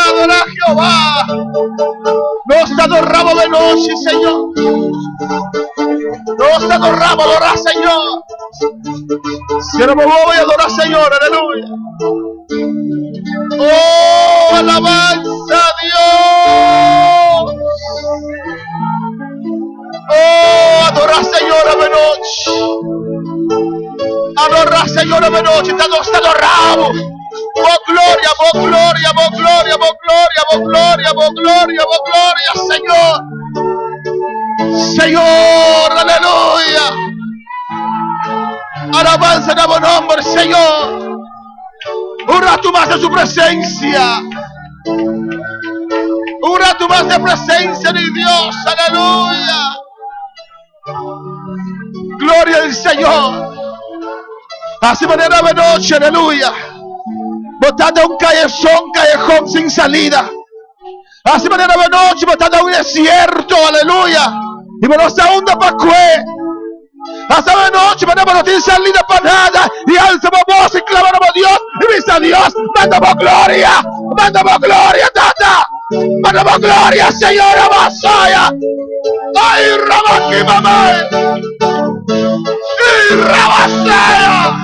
Adora Jehová. Nos te adoramos de noche, Señor. Nos te adoramos, adora, Señor. Siervo voy a adorar, Señor, aleluya. Oh, alabanza a Dios. Oh, adora, Señor, a noche. Adora, Señor, a noche. Te adoramos. Oh gloria, oh gloria, oh gloria, oh gloria, oh gloria, oh gloria, oh gloria, Señor. Señor, aleluya. Alabanza en tu nombre, Señor. Un rato más de su presencia. Un rato más de presencia de Dios, aleluya. Gloria al Señor. Así manera de noche, aleluya. Botada a un callejón sin salida. Así manera de noche, botada a un desierto, aleluya. Y me nos ahonda para qué. Hasta de noche, manera no tiene salida para nada. Y alzamos voz y clamamos a Dios. Y dice a Dios, mandamos gloria, tata. Mandamos gloria, Señora Masaya. Ay, Rabaki, mamá. Y Rabasaya.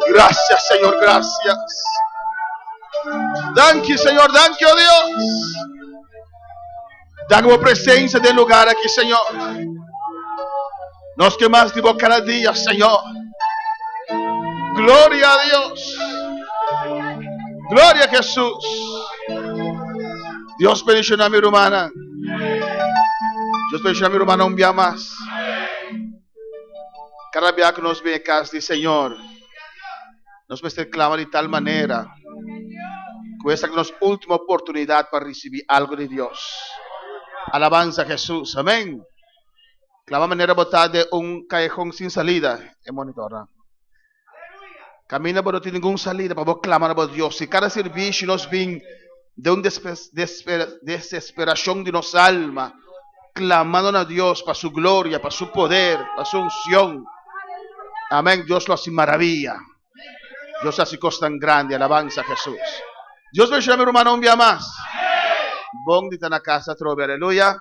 Gracias, Señor, gracias. Thank you, Señor, thank you, Dios. Damos presencia del lugar aquí, Señor. Nos quemas vivo cada día, Señor. Gloria a Dios. Gloria a Jesús. Dios bendiga a mi hermana. Dios bendiga a mi hermana un día más. Cada día que nos ve acá, dice Señor, nos clama de tal manera que esta es nuestra última oportunidad para recibir algo de Dios. Alabanza a Jesús, amén. Clama manera botada de un callejón sin salida en monitora. Camina por no tener ninguna salida para clamar a Dios. Y cada servicio nos viene de una desesperación de nuestra alma, clamando a Dios para su gloria, para su poder, para su unción. Amén. Dios lo hace maravilla. Dios hace cosas tan grandes. Alabanza a Jesús. Dios bendiga a mi hermano un día más. Bon dita na casa trove, aleluya.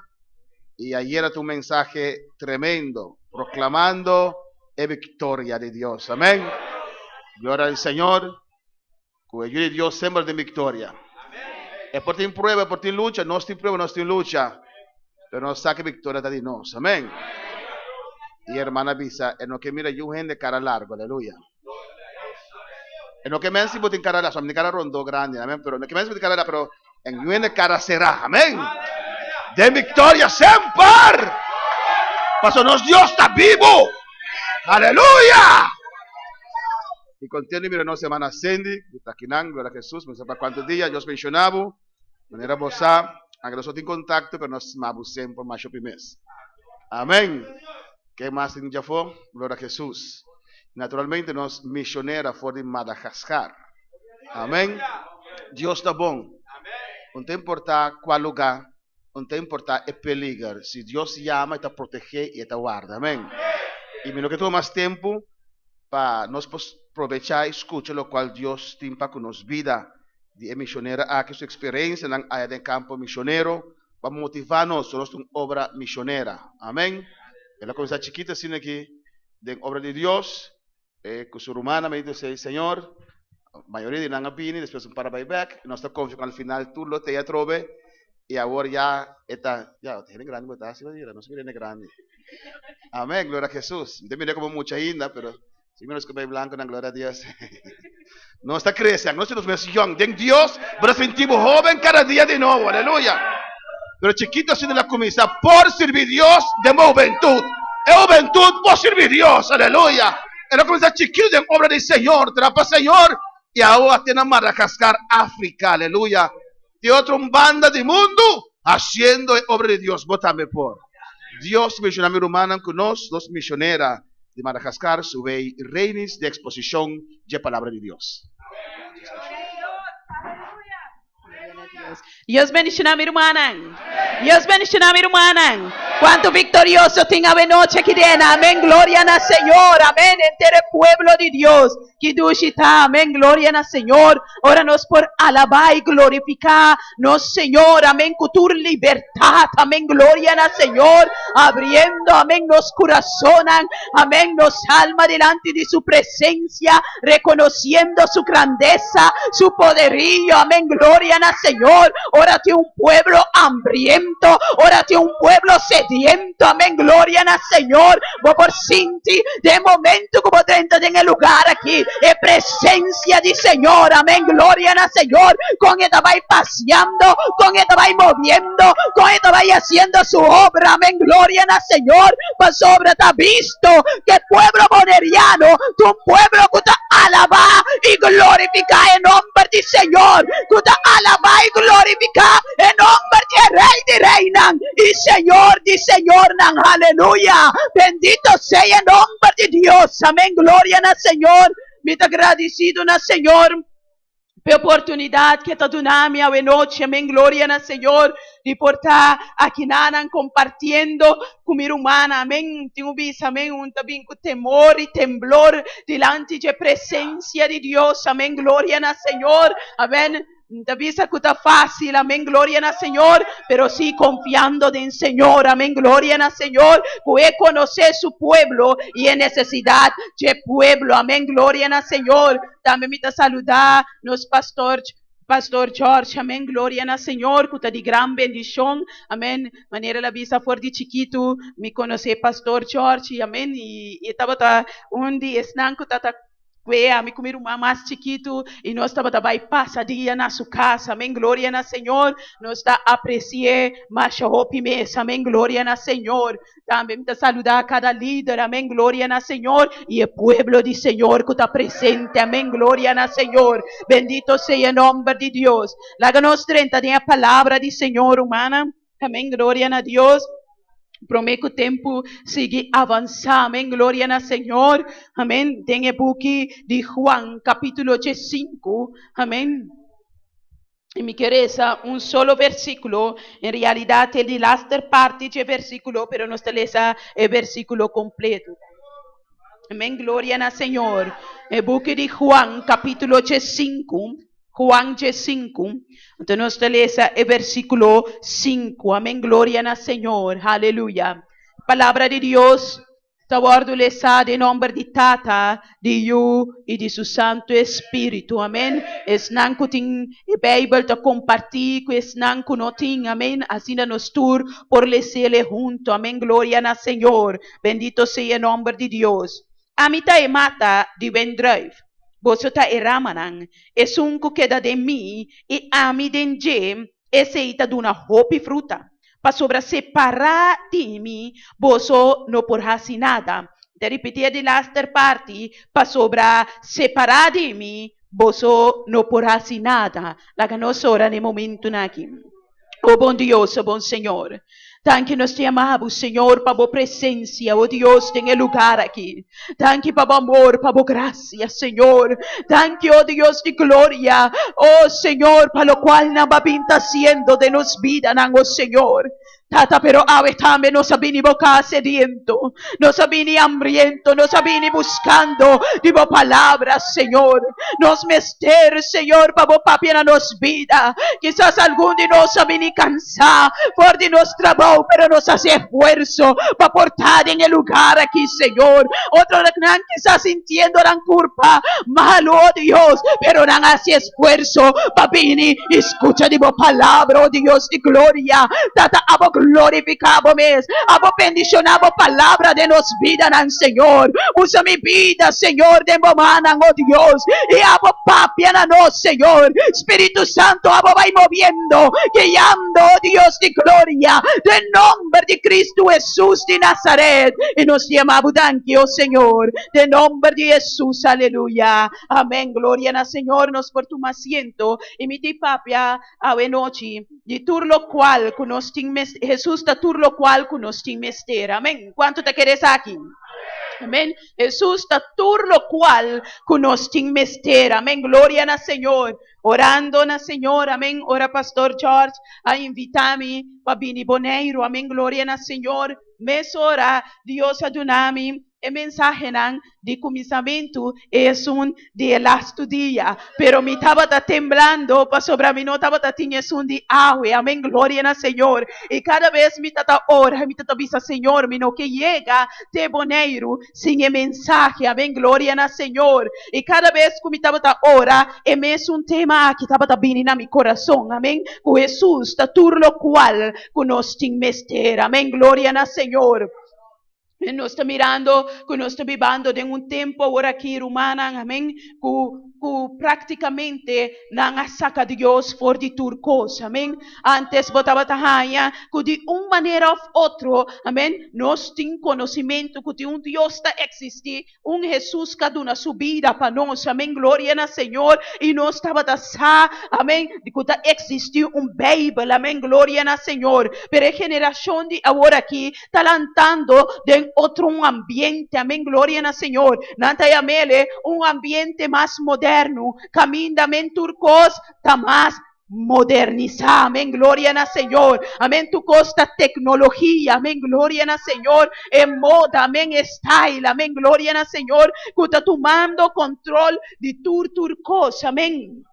Y ayer era tu mensaje tremendo, proclamando la victoria de Dios. Amén. Gloria al Señor. Cuyo de Dios siempre de victoria. Es por ti en prueba, por ti en lucha. No estoy en prueba, no estoy en lucha. Pero no saque victoria de Dios. Amén. Y hermana Bisa, en lo que mira yo gente de cara largo, aleluya. En lo que me hace en cara larga, mi cara rondo grande, amén. Pero en lo que me hace cara larga, pero en mi cara será, amén. De victoria siempre. Pasó nos Dios está vivo. Aleluya. Y contiene, mira, no semana Cindy, está aquí en gloria a Jesús, no sé para cuántos días, Dios mencionaba, manera bosa, aunque nosotros en contacto, pero nos mabus siempre más mes. Amén. ¿Qué más en Jafó? Gloria a Jesús. Naturalmente, nos misionera fuera de Madagascar. Amén. Dios está bueno. No te importa cuál lugar, no te importa el peligro. Si Dios llama, te protege y te guarda. Amén. Y menos que todo más tiempo para nos aprovechar y escuchar lo cual Dios tiene con nos vida de misionera a que su experiencia en el campo misionero va a motivarnos a nuestra obra misionera. Amén. Ela comienza chiquita, sino que de obra de Dios, con su rumana me dice, Señor, mayoría de nanga pini, después un para back, no está confiando al final tú lo te ya trove, y ahora ya está, ya, tiene grande, ¿verdad? Sí, no se viene grande. Amén, gloria a Jesús. Te mira como mucha inda, pero si menos que ve blanco, na gloria a Dios. No está creciendo, no se nos ve young. Den Dios, pero sentimos joven cada día de nuevo, aleluya. Pero chiquito así de la comisa, por servir Dios de juventud. Es juventud por servir Dios, aleluya. Era comenzar chiquito de obra del Señor, trapa Señor. Y ahora tiene Madagascar, África, aleluya. Y otra banda de mundo haciendo obra de Dios. Bótame por. Dios misionero humano con nos, dos misioneras de Madagascar, sube reinis de exposición de palabra de Dios. Dios bendiga a mi hermana. Dios bendiga a mi hermana. Cuánto victorioso tenga de noche aquí dentro. Amén. Gloria al Señor. Amén. Entre el pueblo de Dios. Que dushita. Amén. Gloria al Señor. Óranos por alabar y glorificar. Nos, Señor. Amén. Con tu libertad. Amén. Gloria al Señor. Abriendo. Amén. Nos corazones. Amén. Nos alma delante de su presencia. Reconociendo su grandeza. Su poderío. Amén. Gloria al Señor. Órate un pueblo hambriento. Órate un pueblo sediento. Amén. Gloria al Señor. Voy por Cinti. De momento como dentro en el lugar aquí. En presencia del Señor. Amén. Gloria al Señor. Con esta va paseando. Con esta va moviendo. Con esta va haciendo su obra. Amén. Gloria al Señor. Pues obra está visto. Que el pueblo boneriano. Tu pueblo que te alaba y glorifica en nombre del Señor. Que te alaba y glorifica en nombre del Rey de Reinas y Señor de Señor. Aleluya. Bendito sea el nombre de Dios. Amén. Gloria al Señor. Me agradecido al Señor. Por oportunidad que está dando a noche, amén, gloria al Señor, de portar aquí nada compartiendo con mi hermana, amén, tengo visto, amén, también con temor y temblor delante de presencia de Dios, amén, gloria al Señor, amén. David que está fácil, amén, gloria al Señor, pero sí confiando en el Señor, amén, gloria al Señor, puede conocer su pueblo y en necesidad de pueblo, amén, gloria al Señor. También me saludar nos Pastor George, amén, gloria al Señor, que está de gran bendición, amén, manera la vista fuerte de chiquito, me conocí Pastor George, amén, y estaba un día esnanco, a mi comer más chiquito y no estaba também passa dia na sua casa, amém, glória no Senhor, nos está apreciar mais hope mesa, amém, glória no Senhor, também te saludar cada líder, amém, glória no Senhor, e o pueblo do Senhor que está presente, amém, glória no Senhor, bendito seja o nome de Deus, laga nos 30 tem a palavra do Senhor humana, amém, glória a Deus. Prometo o tempo seguir avançar, amém, glória ao Senhor, amém, tem o book de Juan, capítulo 5, amém, e me interessa solo versículo, em realidade ele laster parte de versículo, pero não te lesa o versículo completo, amém, glória ao Senhor, o book de Juan, capítulo 5, Juan 5, entonces nos lesa el versículo 5, amén, gloria al Señor, aleluya. Palabra de Dios, te guardo lesa de nombre de Tata, de Yu y de su Santo Espíritu, amén. Es nanco tin el Bible te compartir, que es nanco no tin, amén. Así nos tur por lesele junto, amén, gloria al Señor. Bendito sea el nombre de Dios. Amita e mata de vendrive. Bosota e ramanan, e sunco queda de mim, e ami denje, e seita d'una hopi fruta. Pa sobra separar de mim, boso no porrasi nada. De repetir de laster parte, pa sobra separar de mim, boso no porrasi nada. Laga nos ora ne momento naqui. Oh bom Deus, oh bom Senhor. Tanque nós te amamos, Senhor, para a presença, oh Deus, tem lugar aqui. Tanque para o amor, para a graça, Senhor. Tanque, oh Deus de glória, oh Senhor, para lo qual não está sendo de nos vida, não, oh Senhor. Tata, pero ave también nos abini boca sediento, nos abini hambriento, nos abini buscando digo palabras, Señor. Nos mester, Señor, para papiar nos vida. Quizás algún de nos abini cansar por de nos trabajo, pero nos hace esfuerzo para portar en el lugar aquí, Señor. Otro quizás sintiendo la culpa, malo, oh Dios, pero no hace esfuerzo para venir, escucha digo palabra, oh Dios de gloria. Tata, abo glorificado mes, abo bendicionado palabra de nos vida, Señor. Usa mi vida, Señor, de momana, oh Dios, y abo papia na nos, Señor. Espíritu Santo, abo va moviendo, guiando, oh Dios de gloria, del nombre de Cristo Jesús de Nazaret. Y nos llamamos, oh Señor, de nombre de Jesús, aleluya. Amén, gloria al Señor, nos por tu asiento, y mi papia, a noche, de tur lo cual, con nos Jesús está tur lo cual, con nos mester. Amén. ¿Cuánto te quieres aquí? Amén. Jesús está tur lo cual, con nos mester. Amén. Gloria al Señor. Orando na Señor, amén. Ora Pastor George a invitarme para Bini Boneiro, amén. Gloria al Señor. Mesora Dios adunami. El mensaje de comienzo es un de last día, pero mi estaba temblando, para sobre mí no estaba es un de agua, amén, gloria al Señor. Y cada vez mi tata ora, mi tata visa Señor, mi no que llega de Boneiro sin el mensaje, amén, gloria al Señor. Y cada vez que mi estaba ora, es un tema que estaba viniendo a mi corazón, amén, con Jesús, tatur lo cual con nos mester, amén, gloria al Señor. Nos está mirando, que nos está viviendo en un tiempo ahora aquí humana, amén, que prácticamente não saca Dios for de turcos, amém. Antes botava tahanha, que de uma maneira ou outra, amém, nós temos conhecimento que de um Deus está existir, Jesus que dá uma subida para nós, amém, glória ao Senhor, e nós estava da amém, de que está existir Bíblia, amém, glória ao Senhor. Pero a geração de agora aqui está lantando de outro ambiente, amém, glória ao Senhor. Nanta yamele ambiente mais moderno, caminha amém, turcos, está mais modernizar, amén, gloria al Señor, amén, tu costa tecnología, amén, gloria al Señor, en moda, amén, style, amén, gloria al Señor, que está tomando control de turcos, amén.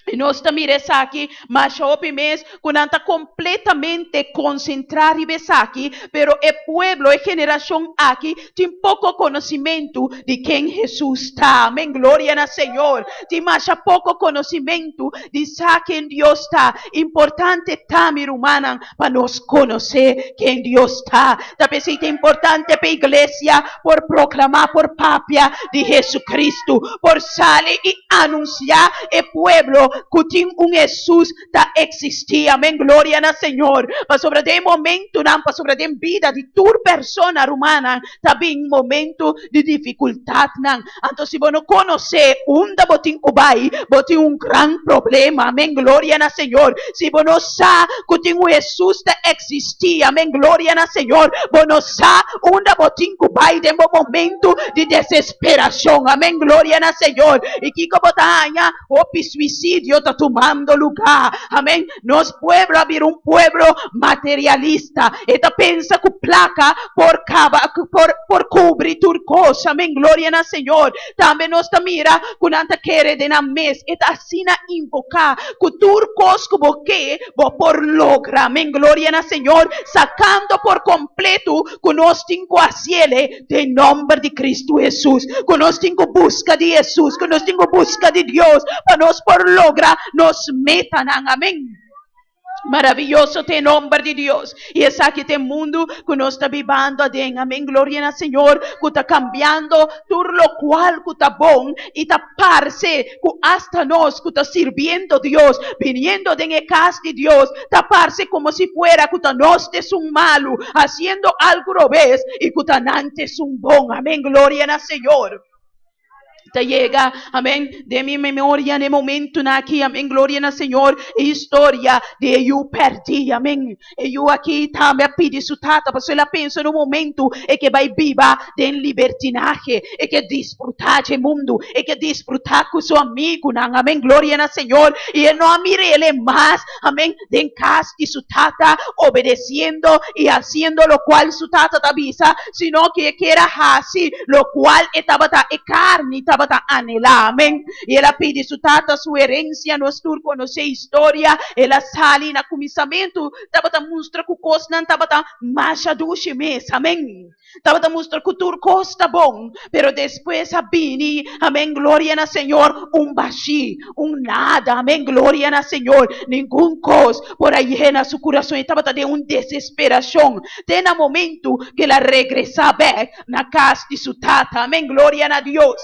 E nós também aqui, mas hoje mês, quando está completamente concentrado aqui, pero o pueblo, a geração aqui, tem pouco conhecimento de quem Jesus está. Amém, glória ao Senhor. Tem mais pouco conhecimento de quem Deus está. Importante também, humana, para nós conhecer quem Deus está. Também é importante para a igreja, por proclamar, por papia de Jesucristo, por salir e anunciar o pueblo que tem Jesus que existir, amém, glória ao Senhor. Mas sobre o momento, não, para sobre a vida de tua persona humana, também momento de dificuldade, não. Então, se você não conhece onde você vai, você tem grande problema, amém, glória ao Senhor. Se você não sabe que tem Jesus que existir, amém, glória ao Senhor, você não sabe onde você vai, tem momento de desesperação, amém, glória ao Senhor. E que como está, o suicídio está tomando lugar, amém. Nos pueblo haber pueblo materialista, esta pensa que placa por cobrir turcos, amém, glória ao Senhor. Também nós mira quando anta querer de na mes, esta assina invocar que turcos que você por logra, amém, glória ao Senhor, sacando por completo que nós temos a ciele de nome de Cristo Jesus, que nós temos busca de Jesus, que nós temos busca de Deus, para nós por logra nos metan, amén. Maravilloso te nombre de Dios. Y es aquí este mundo que nos está viviendo, amén, gloria al Señor, que está cambiando, por lo cual que está bon, y está parce, que hasta nos, que está sirviendo Dios, viniendo de la casa de Dios, está parce como si fuera que está nos es un malo, haciendo algo revés, y que está antes un bon, amén, gloria al Señor. Te llega, amén, de mi memoria en el momento en aquí, amén, gloria al Señor, historia de yo perdí, amén, e yo aquí también pidi su tata, pero ela pensa no momento e que vai viva de libertinaje, e que disfrutar de mundo, e que disfrutar con su amigo, amén, gloria al Señor, y él no mire ele más, amén, de en casa de su tata, obedeciendo y haciendo lo cual su tata te avisa, sino que era así, lo cual estaba e carne, estaba anhelar, amén. E ela pede su tata, sua herência, nós tur conhecer história, ela sale na começamento, estava mostra que o coisa não estava marcha duche mês, amém. Estava mostra que o tur costa bom, pero depois a bini, amém, glória na Senhor, baixi, nada, amém, glória na Senhor, nenhum coisa, por aí na seu coração estava de desesperação, tem no momento que ela regressa back na casa de sua tata, amém, glória a Deus.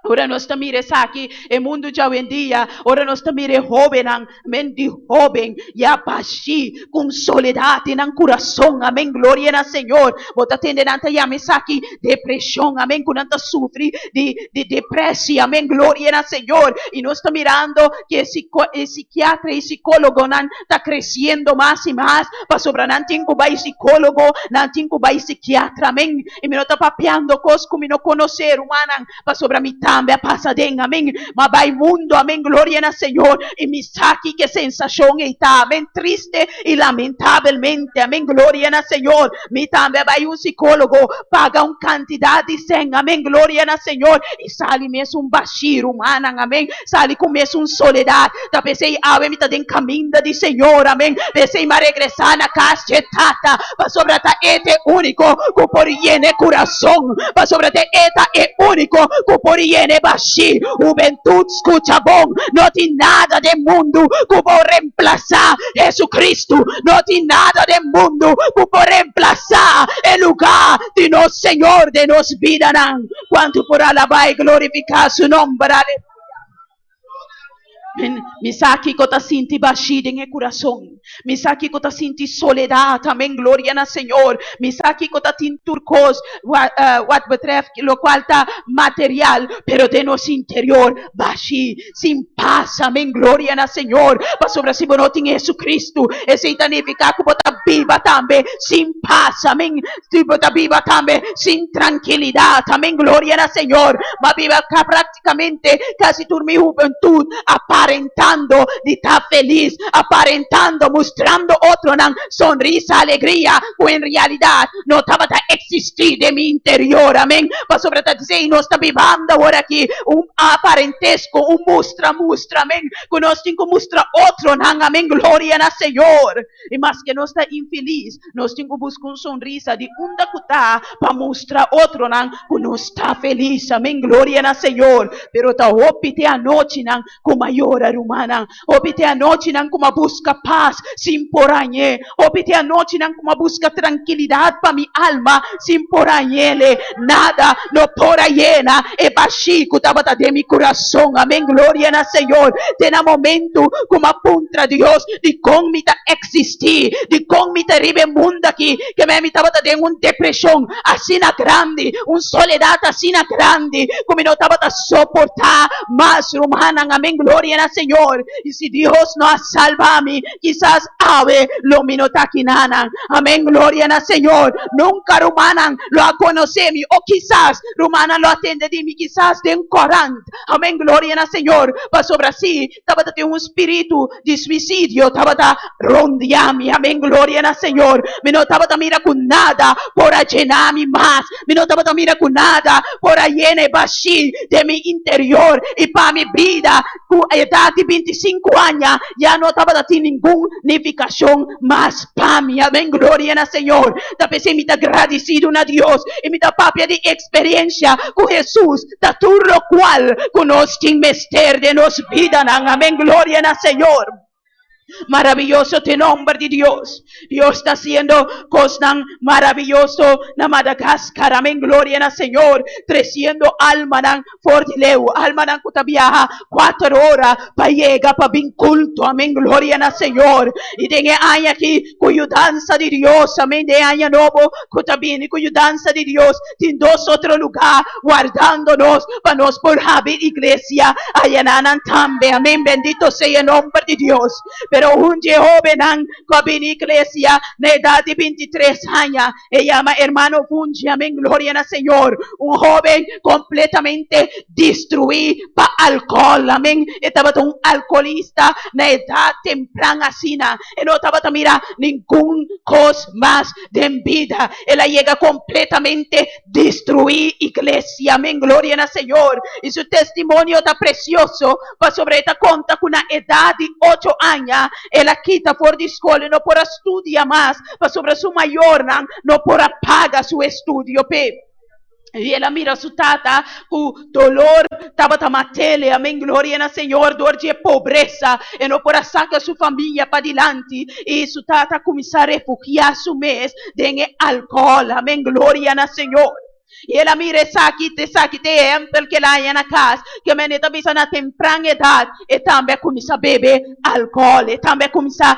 Ora nós estamos aqui, o mundo de hoje em dia, ora nós estamos jovem, amém, de jovem, e abaixi, com soledade no coração, amém, glória ao Senhor, bota tendendo a aqui, depressão, amém, quando sofre de depressão, amém, glória ao Senhor, e nós estamos mirando que psiquiatra e psicólogo está crescendo mais e mais, para sobrar não tem que vai psicólogo, não tem que vai psiquiatra, amém, e me não está papeando coisas como não conhecer, humana, para sobrar me também a passadenha, amém, mas vai mundo, amém, glória ao Senhor, e me saque que sensação está, amém, triste e lamentavelmente, amém, glória ao Senhor, me também vai psicólogo, paga quantidade de 100, amém, glória ao Senhor, e sale mesmo baixiro, humana, amém, sale com mesmo soledade, da pensei, ave me tá dentro caminho de Senhor, amém, pensei ma regressar na casa de tata, para sobre ta este único, que por iene coração, para sobre te eta é único, que por iene baixi, juventude, escuta bom, não tem nada de mundo que por reemplazar Jesucristo, não tem nada de mundo que por reemplazar o lugar de nosso Senhor, de nossa vida, quanto por alabar e glorificar seu nome, me saque que eu sinto baixida em coração, me saque que eu sinto soledade, amém, glória ao Senhor, me saque que eu sinto turcos, what betref, lo qual está material, pero de nosso interior, baixi, sem paz, amém, glória ao Senhor, para sobre si não tem Jesus e se significa que você viva também, sem paz, amém, se você viva também, sem tranquilidade, amém, glória ao Senhor, mas viva praticamente, quase toda minha juventude, aparentando de estar feliz, aparentando, mostrando otro una sonrisa, alegría, o en realidad no estaba a existir de mi interior, amén. Pero sobre todo dice, no está vivando ahora aquí un aparentesco, un mustra, amén. Que nos tengo mustra otro, amén, gloria al Señor. Y más que no está infeliz, nos tengo buscar una sonrisa de un dacuta para mostrar otro, que no está feliz, amén, gloria al Señor. Pero ta opite anoche, con mayor humana, opite anoche como busca paz sin porañe, opite anoche como busca tranquilidad para mi alma sin porañele, nada no pora llena, e bachico tabata de mi corazón, amén, gloria al Señor, tena momento como apunta Dios, de con mi ta existir, de con mi terrible mundo aquí, que me tabata de una depresión así na grande, una soledad así na grande, como no tabata soportar más humana, amén, gloria al Señor. Y si Dios no ha salvado a mí, quizás ave lo minotaquinanan, amén, gloria al Señor. Nunca Rumanan lo ha conocido o quizás Rumanan lo atende de mí, quizás de un Corán, amén, gloria al Señor. Va sobre así, tabata de un espíritu de suicidio, tabata rondiami, amén, gloria al Señor. Me no tabata mira con nada por llenarme más, me no tabata mira con nada por llenar bashi de mi interior y para mi vida, con edad de 25 años, ya no estaba sin ninguna unificación más para mí, amén, gloria al Señor. También me está agradecido a Dios y me da papia de experiencia con Jesús, da todo lo cual conozco en mister de nos vida, amén, gloria al Señor. Maravilloso te nombre de Dios. Dios está haciendo cosas maravilloso na Madagascar. Amén. Gloria al Señor. Creciendo alma nan fortileu. Alma nan que viaja 4 horas para llegar para bien culto. Amén. Gloria al Señor. Y de año aquí cuya danza de Dios. Amén. De año nuevo que viene cuya danza de Dios. En 2 otros lugares guardándonos para nos por haber iglesia. Allá nan también. Amén. Bendito sea el nombre de Dios. Pero un joven que en iglesia de edad de 23 años, se llama hermano Fungi, amén, gloria al Señor, un joven completamente destruido para alcohol, amén, estaba un alcoholista de edad temprana, así, y no estaba mira ningún cosa más de vida, él llega completamente destruir iglesia, amén, gloria al Señor, y su testimonio está precioso, para sobre esta conta con una edad de 8 años, él quita por de escuela, no podrá estudiar más, para sobre su mayor, no podrá pagar su estudio, y ela mira su tata con dolor, estaba matele, amén, gloria al Señor, dor de pobreza, y no podrá sacar su familia para adelante, y su tata comienza a refugiar su mes de alcohol, amén, gloria al Señor. E ela mira sakit exempel que lá na casa, que a menina bisa na temprana idade, e também começa a beber álcool, e também começa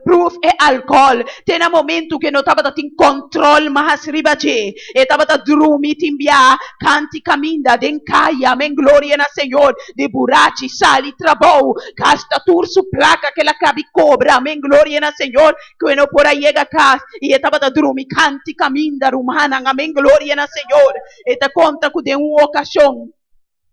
proof e álcool. Tem um momento que não estava tendo controle mais ribaje, e estava dormir timbia, canti caminda, den caia, amém, glória na Senhor, de burachi, sali, trabalho, gasta tur su placa que ela cabe cobra, amém, glória na Senhor, que não por aí chega a casa, e estava dormir, canti caminda, rumana, amém, glória na Senhor, e te conta que de uma ocasião,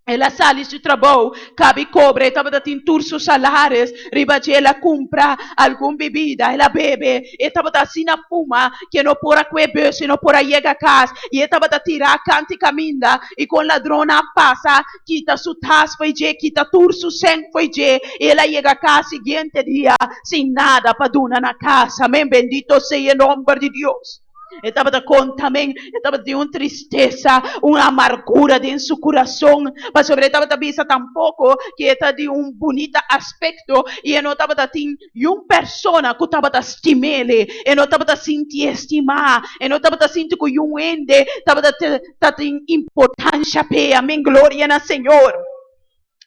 ela sai do trabalho, cabe cobra, estava dando seus salários, ribaje ela compra alguma bebida, ela bebe, estava assim na fuma, que não pora beber, se não pora chegar a casa, e estava a tirar canti caminda, e com ladrona passa, quita su tas foi je, quita tur su sangue foi je, e ela chega a casa seguinte dia, sem nada para donar na casa, amém, bendito seja o nome de Deus. Estava com também, estava de uma tristeza, uma amargura dentro do seu coração, mas sobre estava também tampouco que está de bonito aspecto e não estava tendo uma pessoa que estava estimele, e não estava sentindo estimar, e não estava sentindo que um ende estava tendo importância para amém, glória ao Senhor.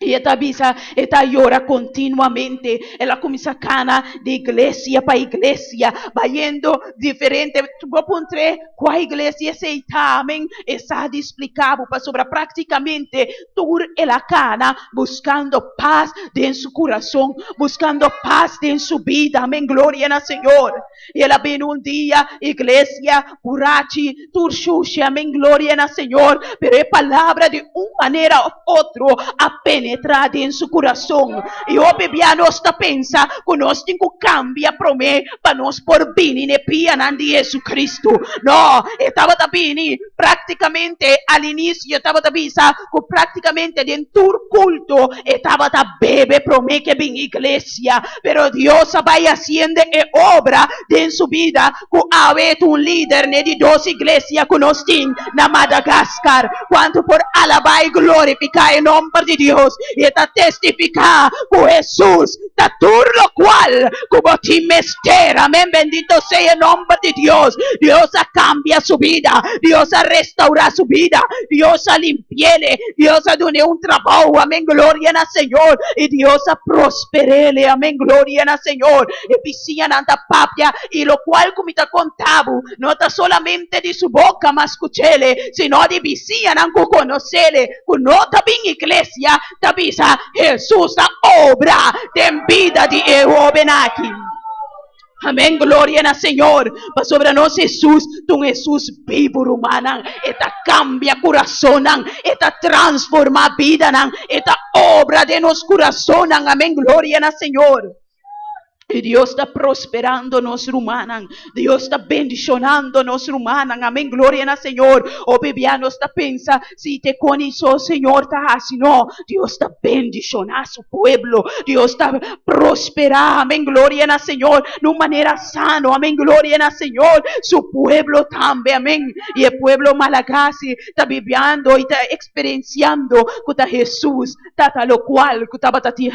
E esta bisa, esta llora continuamente. Ela começa a cana de igreja para igreja, vayendo diferente. Vou encontrar qual igreja se está, amém? Está explicado para sobre praticamente toda ela cana, buscando paz em seu coração, buscando paz em sua vida, amém? Glória ao Senhor. E ela vem dia, igreja, burachi, turchuche, amém? Glória ao Senhor. Pero é palavra de uma maneira ou outra, apenas penetrar em seu coração. E o bebê nós pensa que nós temos que cambiar para mim, para nós por bem e pia de Jesus Cristo. Não, estava bem, praticamente ao início estava pensando que praticamente dentro do culto estava bebe para mim que bem igreja, pero Deus vai fazendo obra em sua vida, que há líder de 2 igrejas que nós temos na Madagascar, quanto por alabar e glorificar em nome de Deus. Y está testificar que Jesús está todo lo cual como ti mester, amén, bendito sea el nombre de Dios. Dios a cambia su vida, Dios a restaurar su vida, Dios a limpiarle, Dios a darle un trabajo, amén, gloria al Señor, y Dios a prosperarle, amén, gloria al Señor. Y piscian anda papia, y lo cual como te contaba, no está solamente de su boca más escuchele, sino de piscian anco conocerle, que no está bien iglesia, visa Jesús a obra de vida de Eobenaki. Amém, glória ao Senhor. Para sobre nós Jesus, tu Jesus vivo humana, eta cambia coração, eta transforma vida, eta obra de nos coração. Amém, glória ao Senhor. E Dios está prosperando nos rumanan. Dios está bendicionando nos rumanan. Amén. Gloria al Señor. O Bibiano está pensa, si te conhizo, Señor, está así. No, Dios está bendicionando a su pueblo. Dios está prosperando. Amén. Gloria al Señor. De una manera sano. Amén. Gloria al Señor. Su pueblo también. Amén. Y el pueblo Malagasy está viviendo y está experienciando que Jesús, tata lo cual, que está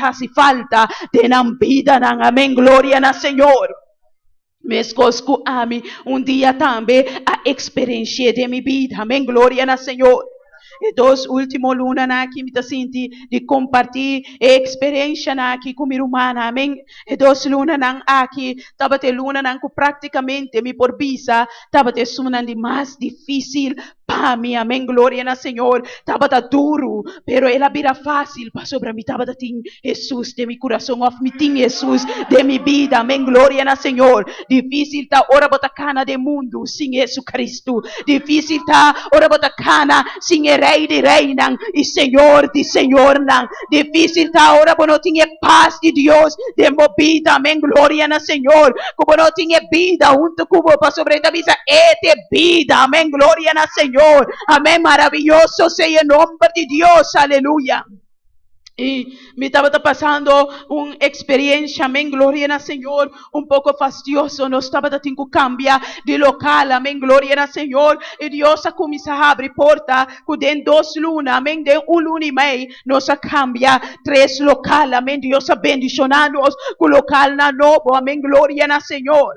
hace falta de la vida. Amén. Gloria al Señor. Mescosco ami dia também a experiência de minha vida. Amém. Glória ao Senhor. E dos últimos lunas aqui me sinto de compartilhar a experiência aqui com minha irmã. Amém. E dos lunas aqui estava te luna que praticamente me por visa estava te sunando mais difícil para mim. Amém. Glória ao Senhor. Estava duro, pero ela vira fácil para sobre mim. Estava tem Jesus de meu coração, of me tem Jesus de minha vida. Amém. Glória ao Senhor. Difícil tá ora bota cana de mundo sem Jesus Cristo. Difícil tá ora bota cana sem Rei de Reina e Senhor de Senhor. Difícil tá ora não tinha paz de Deus de vida. Amém. Glória ao Senhor. Como não tinha vida junto com para sobre a vida de vida. Amém. Glória ao Senhor. Amém. Maravilhoso seja o nome de Deus. Aleluia. E me estava passando uma experiência, amém, glória ao Senhor, um pouco fastidioso. Nós estava tendo que cambiar de local, amém, glória ao Senhor. E Deus começou a abrir porta, que de 2 lunas, amém, de 1 luna e meio, nós cambia 3 local, amém. Deus bendicionando nós com local na novo, amém, glória ao Senhor.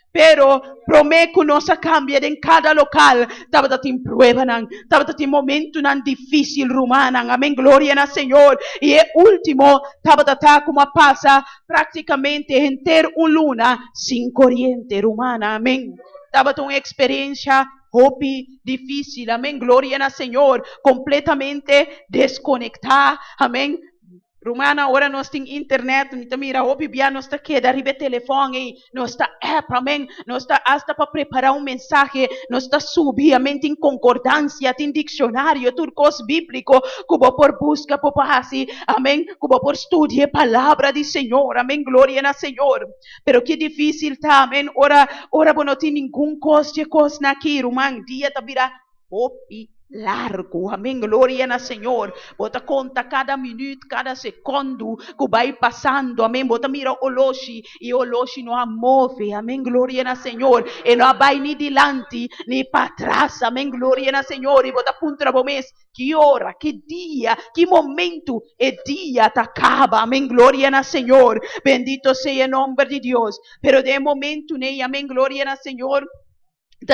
Pero prometo não se cambia em cada local. Estava em prueba, estava em momento difícil romana. Amém, glória ao Senhor. E o último estava como passa praticamente em ter 1 luna sem corrente romana. Amém. Estava uma experiência difícil. Amém, glória ao Senhor. Completamente desconectar. Amém. Romana, agora nós temos internet, então mira, o Bíblia nós está aqui, da ribe telefone, nós está app, amém, nós está hasta para preparar mensagem, nós está subir, amém, tem concordância, tem dicionário, turcos bíblico, cubo por busca, por assim, amém, cubo por estudar a palavra do Senhor, amém, glória ao Senhor. Pero que difícil tá, amém, ora não tem nenhum coisa aqui, Romana, dia tá vira, largo, amém, glória ao Senhor. Bota conta cada minuto, cada segundo que vai passando, amém. Bota mira o loshi e o loshi não move, amém, glória ao Senhor. E não vai nem dilante nem para trás, amém, glória ao Senhor. E bota punta para mês, que hora, que dia, que momento e dia te acaba, amém, glória ao Senhor. Bendito seja o nome de Deus. Pero de momento, né, amém, glória ao Senhor.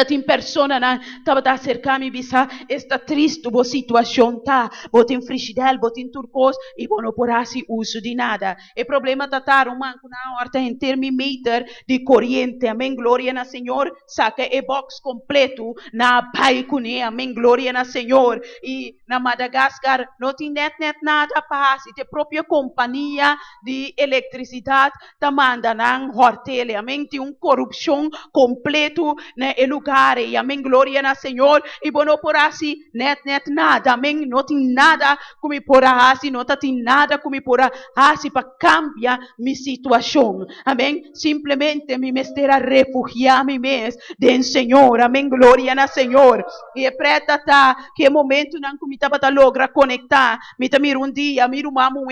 Em persona estava a acercar-me bisa esta triste boa situação tá, botem frigidel, botem turcos e não por assim uso de nada. O problema tá um manco na horta em termímetro de corrente, amém, glória ao Senhor. Saca o box completo na paicune, amém, glória ao Senhor. E na Madagascar não tem net nada para assim, a própria companhia de eletricidade tá manda na hortele, amém, tem corrupção completo na lugar, e amém, glória ao Senhor. E não por assim, net nada, amém, não tem nada como por assim, não tem nada como por assim para cambiar minha situação, amém. Simplesmente me estar a refugiar-me mesmo do Senhor, amém, glória ao Senhor. E preta tá, que momento não me estava a lograr conectar, me tamir dia, me rumamo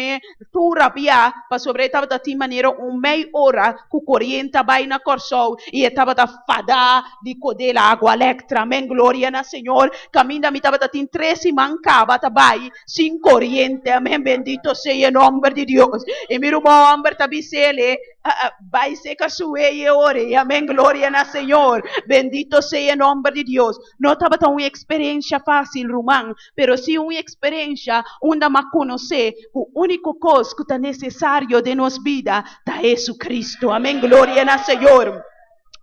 tu rabia, para sobre estava de maneira meia hora, que o corrente vai na corção, e estava a fadar de de la água elétrica, amém, glória ao Senhor. Caminho me estava em 13 mancava tabai sem corrente, amém, bendito seja o nome de Deus. E meu irmão Amber tabicele vai ser caçoe ore, amém, glória ao Senhor. Bendito seja o nome de Deus. Não estava uma experiência fácil, Romão, pero sim uma experiência onde me conhecer o único coisa que é necessário de nossa vida é Jesus Cristo, amém, glória ao Senhor.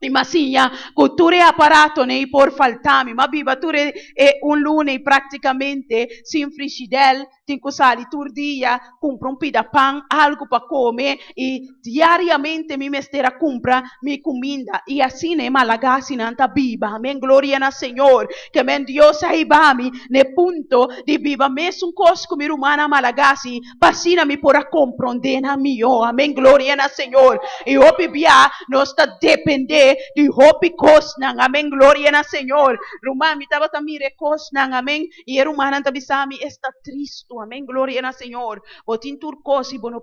Imagina, cultura apparato nei por faltami, ma viva ture è un lune praticamente sin frigidel, tem que sair todo dia, compra pida pão, algo para comer, e diariamente me mestera compra minha comida, e assim é malagasi nanta biba, amém, glória na Senhor, que amém, Deus saibami, ne punto de biba, mesmo coisa comer humana malagasi, passina me porá compreender na mio, amém, glória na Senhor, e hope bia, nós está depender de hope cosna, amém, glória na Senhor, rumami tava tamire cosna, amém, e era humana tabisami está triste, amém, glória na Senhor, botin turcos e bono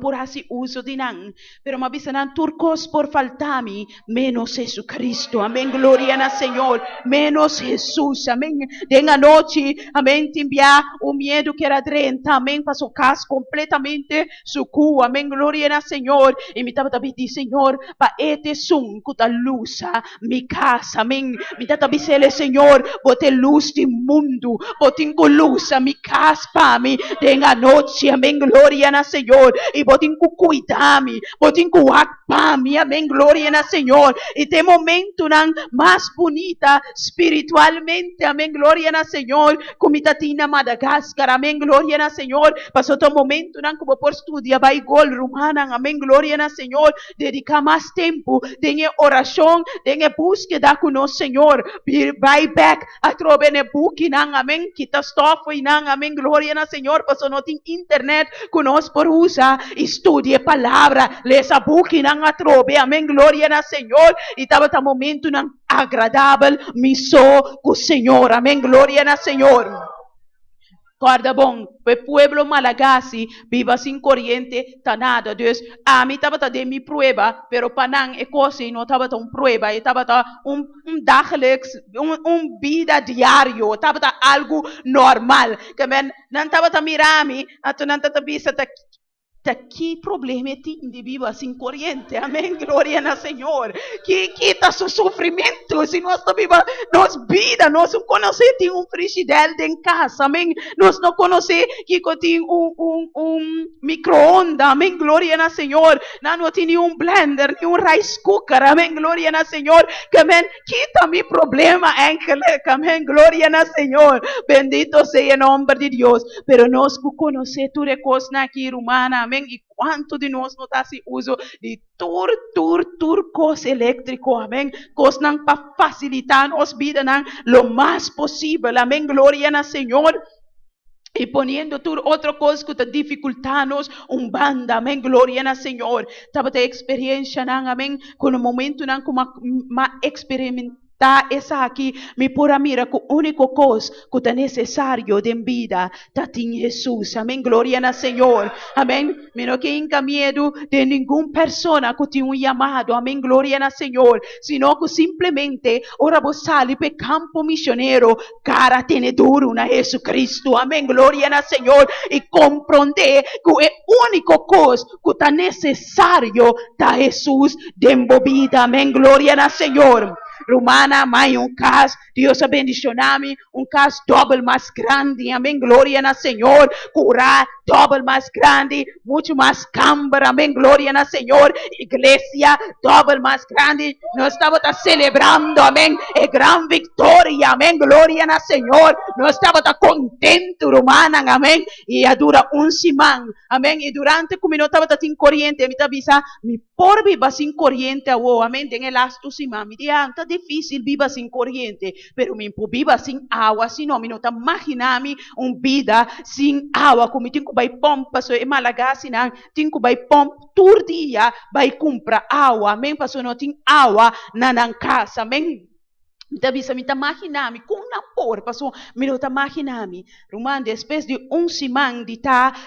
por hasi uso dinang, pero mabisanan turcos por faltami, menos Jesucristo, amém, glória na Senhor, menos Jesus, amém, denga noite, amém, timbia o medo que era drenta, amém, passou cas completamente sucu, amém, glória na Senhor, e me tava tabi Senhor, pa ete sun kuta lusa, mi casa, amém, me tava tabi sele Senhor, bote luz de mundo, botin com luz, mi casa, pami, denga noite, amém, glória na Senhor, e botin com cuidar-me, botin com akpami, amém, glória na Senhor, e tem momento nan mais bonita espiritualmente, amém, glória na Senhor, como tatina Madagascar, amém, glória na Senhor, passou o momento nan como por estudar vai gol romana, amém, glória na Senhor, dedicar mais tempo, tenha oração, tenha búsqueda com o Senhor, vai back a trobe ne book nan, amém, kita stofo nan, amém, glória na Senhor, passou não tem internet conosco por usar, estude a palavra, lê essa book nan a trobe, amém, glória na Senhor, e estava tá momento nan agradável, missou com o Senhor, amém, glória na Senhor. Corda bom, o pueblo Malagasy viva sem corrente tanada, dus a mim estava de mi prueba, pero panang e coisa não estava tão prueba, estava dagelijks, vida diário, estava algo normal, que men não estava mirami, ato não estava bisa que problema tem de viva sem corrente, amém, glória na Senhor, que quita seu sofrimento, se nós não viva, nós vida, nós não conhecemos tem frigideira em casa, amém, nós não conhecemos que tem micro-ondas, amém, glória na Senhor, não tem nenhum blender, nenhum rice cooker, amém, glória na Senhor, que amém, quita meu problema, amém, glória na Senhor, bendito seja o nome de Deus, pero nós conhecemos tudo coisa aqui humana, amém, e quanto de nós não está se uso de turcos elétrico, amém, coisa para facilitar nossa vida, lo mais possível, amém, glória na Senhor, e ponendo tudo outra coisa que está dificultando-nos, banda, amém, glória na Senhor, estava a experiência, amém, com o momento, como experimentar essa aqui, me pura mira que a única coisa que é necessário de vida está em Jesus, amém, glória na Senhor, amém, me não tenha medo de nenhuma pessoa que tem chamado, amém, glória na Senhor, sino que simplesmente, ora você sai para campo missionário, cara, tem duro na Jesus Cristo, amém, glória na Senhor, e compreender que a única coisa que está necessário está Jesus de vida, amém, glória na Senhor. Romana, mãe, caso, Deus abençoe-me, caso dobro mais grande, amém, glória na Senhor, curar, dobro mais grande, muito mais câmara, amém, glória na Senhor, igreja, dobro mais grande, nós estamos celebrando, amém, é grande vitória, amém, glória na Senhor, nós estamos contentes, Romana, amém, e dura semana, amém, e durante como nós estamos em corrente, me avisa, me por viva sem corrente, amém, tem elástico, me diga, está difícil viva sem corrente, pero me viva sem água, senão me não está imaginando vida sem água, como tem que vai pompa, so é Malagasy, tem que vai pompa todo dia, vai comprar água, amém, porque não tem água na casa, amém. Então, bisa me imaginami kung napor paso me não imaginami Roman depois de semana de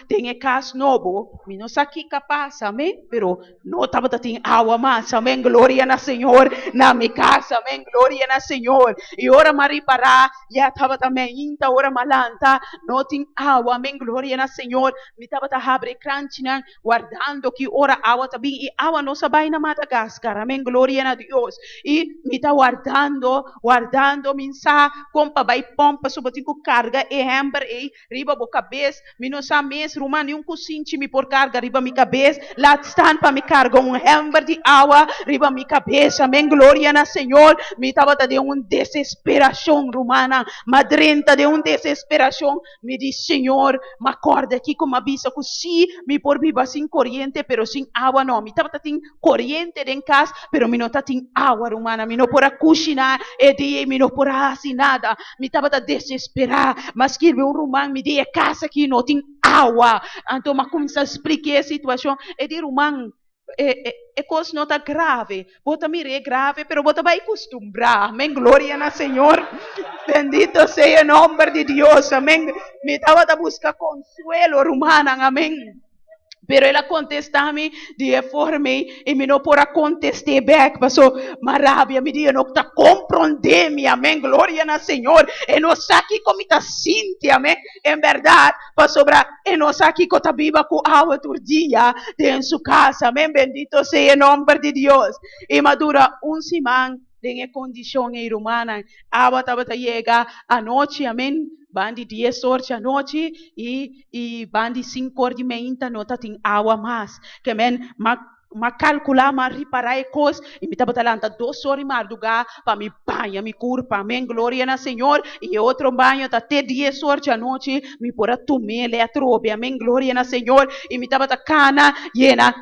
tem cas novo me não saki capaz amém pero não tava tem água mais amém glória na Senhor na minha casa amém glória na Senhor e ora maripara já tava também inta ora malanta não tem água amém glória na Senhor me tava abre crunch na guardando que ora água também e água não sabay na Madagascar amém glória na Deus e me tá guardando guardando minsa, compa vai pompa, subating ko carga, hamber, riba bo cabeça, minosa mes, rumani um cocinti me por carga, riba mi cabeça, lá stand para me carga hamber de água, riba mi cabeça, amém, glória na Senhor, me tava de desesperação, romana, madrenta de desesperação, me diz, Senhor, me acorda aqui como avisa que sim, me por viva sem corrente, pero sem água não, me tava tem corrente em casa, pero me não tem água, romana, me não por cozinhar, me não por assim nada, me tava desesperar, mas que romano me dê casa aqui não tem água, então me começa a explicar a situação, romano, coisa não está grave, bota me grave, pero bota vai acostumbrar, amém, glória na Senhor, bendito seja o nome de Deus, amém, me estava a buscar consuelo, romana, amém, pero ela contesta-me de forma e me não pode contestar back, passou maravilha, me diz, não está compreendendo, amém, glória na Senhor, e não sabe como está sentindo, amém, em verdade, passou para, e não sabe como está viva com água todo dia, em sua casa, amém, bendito seja o nome de Deus, e madura semana, em condição humana, a água estava a chegar à noite, amém, bandi 10 horas à noite e bandi 5 horas de manhã não tem água mais, que amém, mas calcular, mas reparar coisas, e me estava talando 2 horas de madrugada para me banhar, me curva, amém, glória na Senhor, e outro banho até 10 horas à noite, me pôr tomar eletrobe, amém, glória na Senhor, e me estava cana, llena,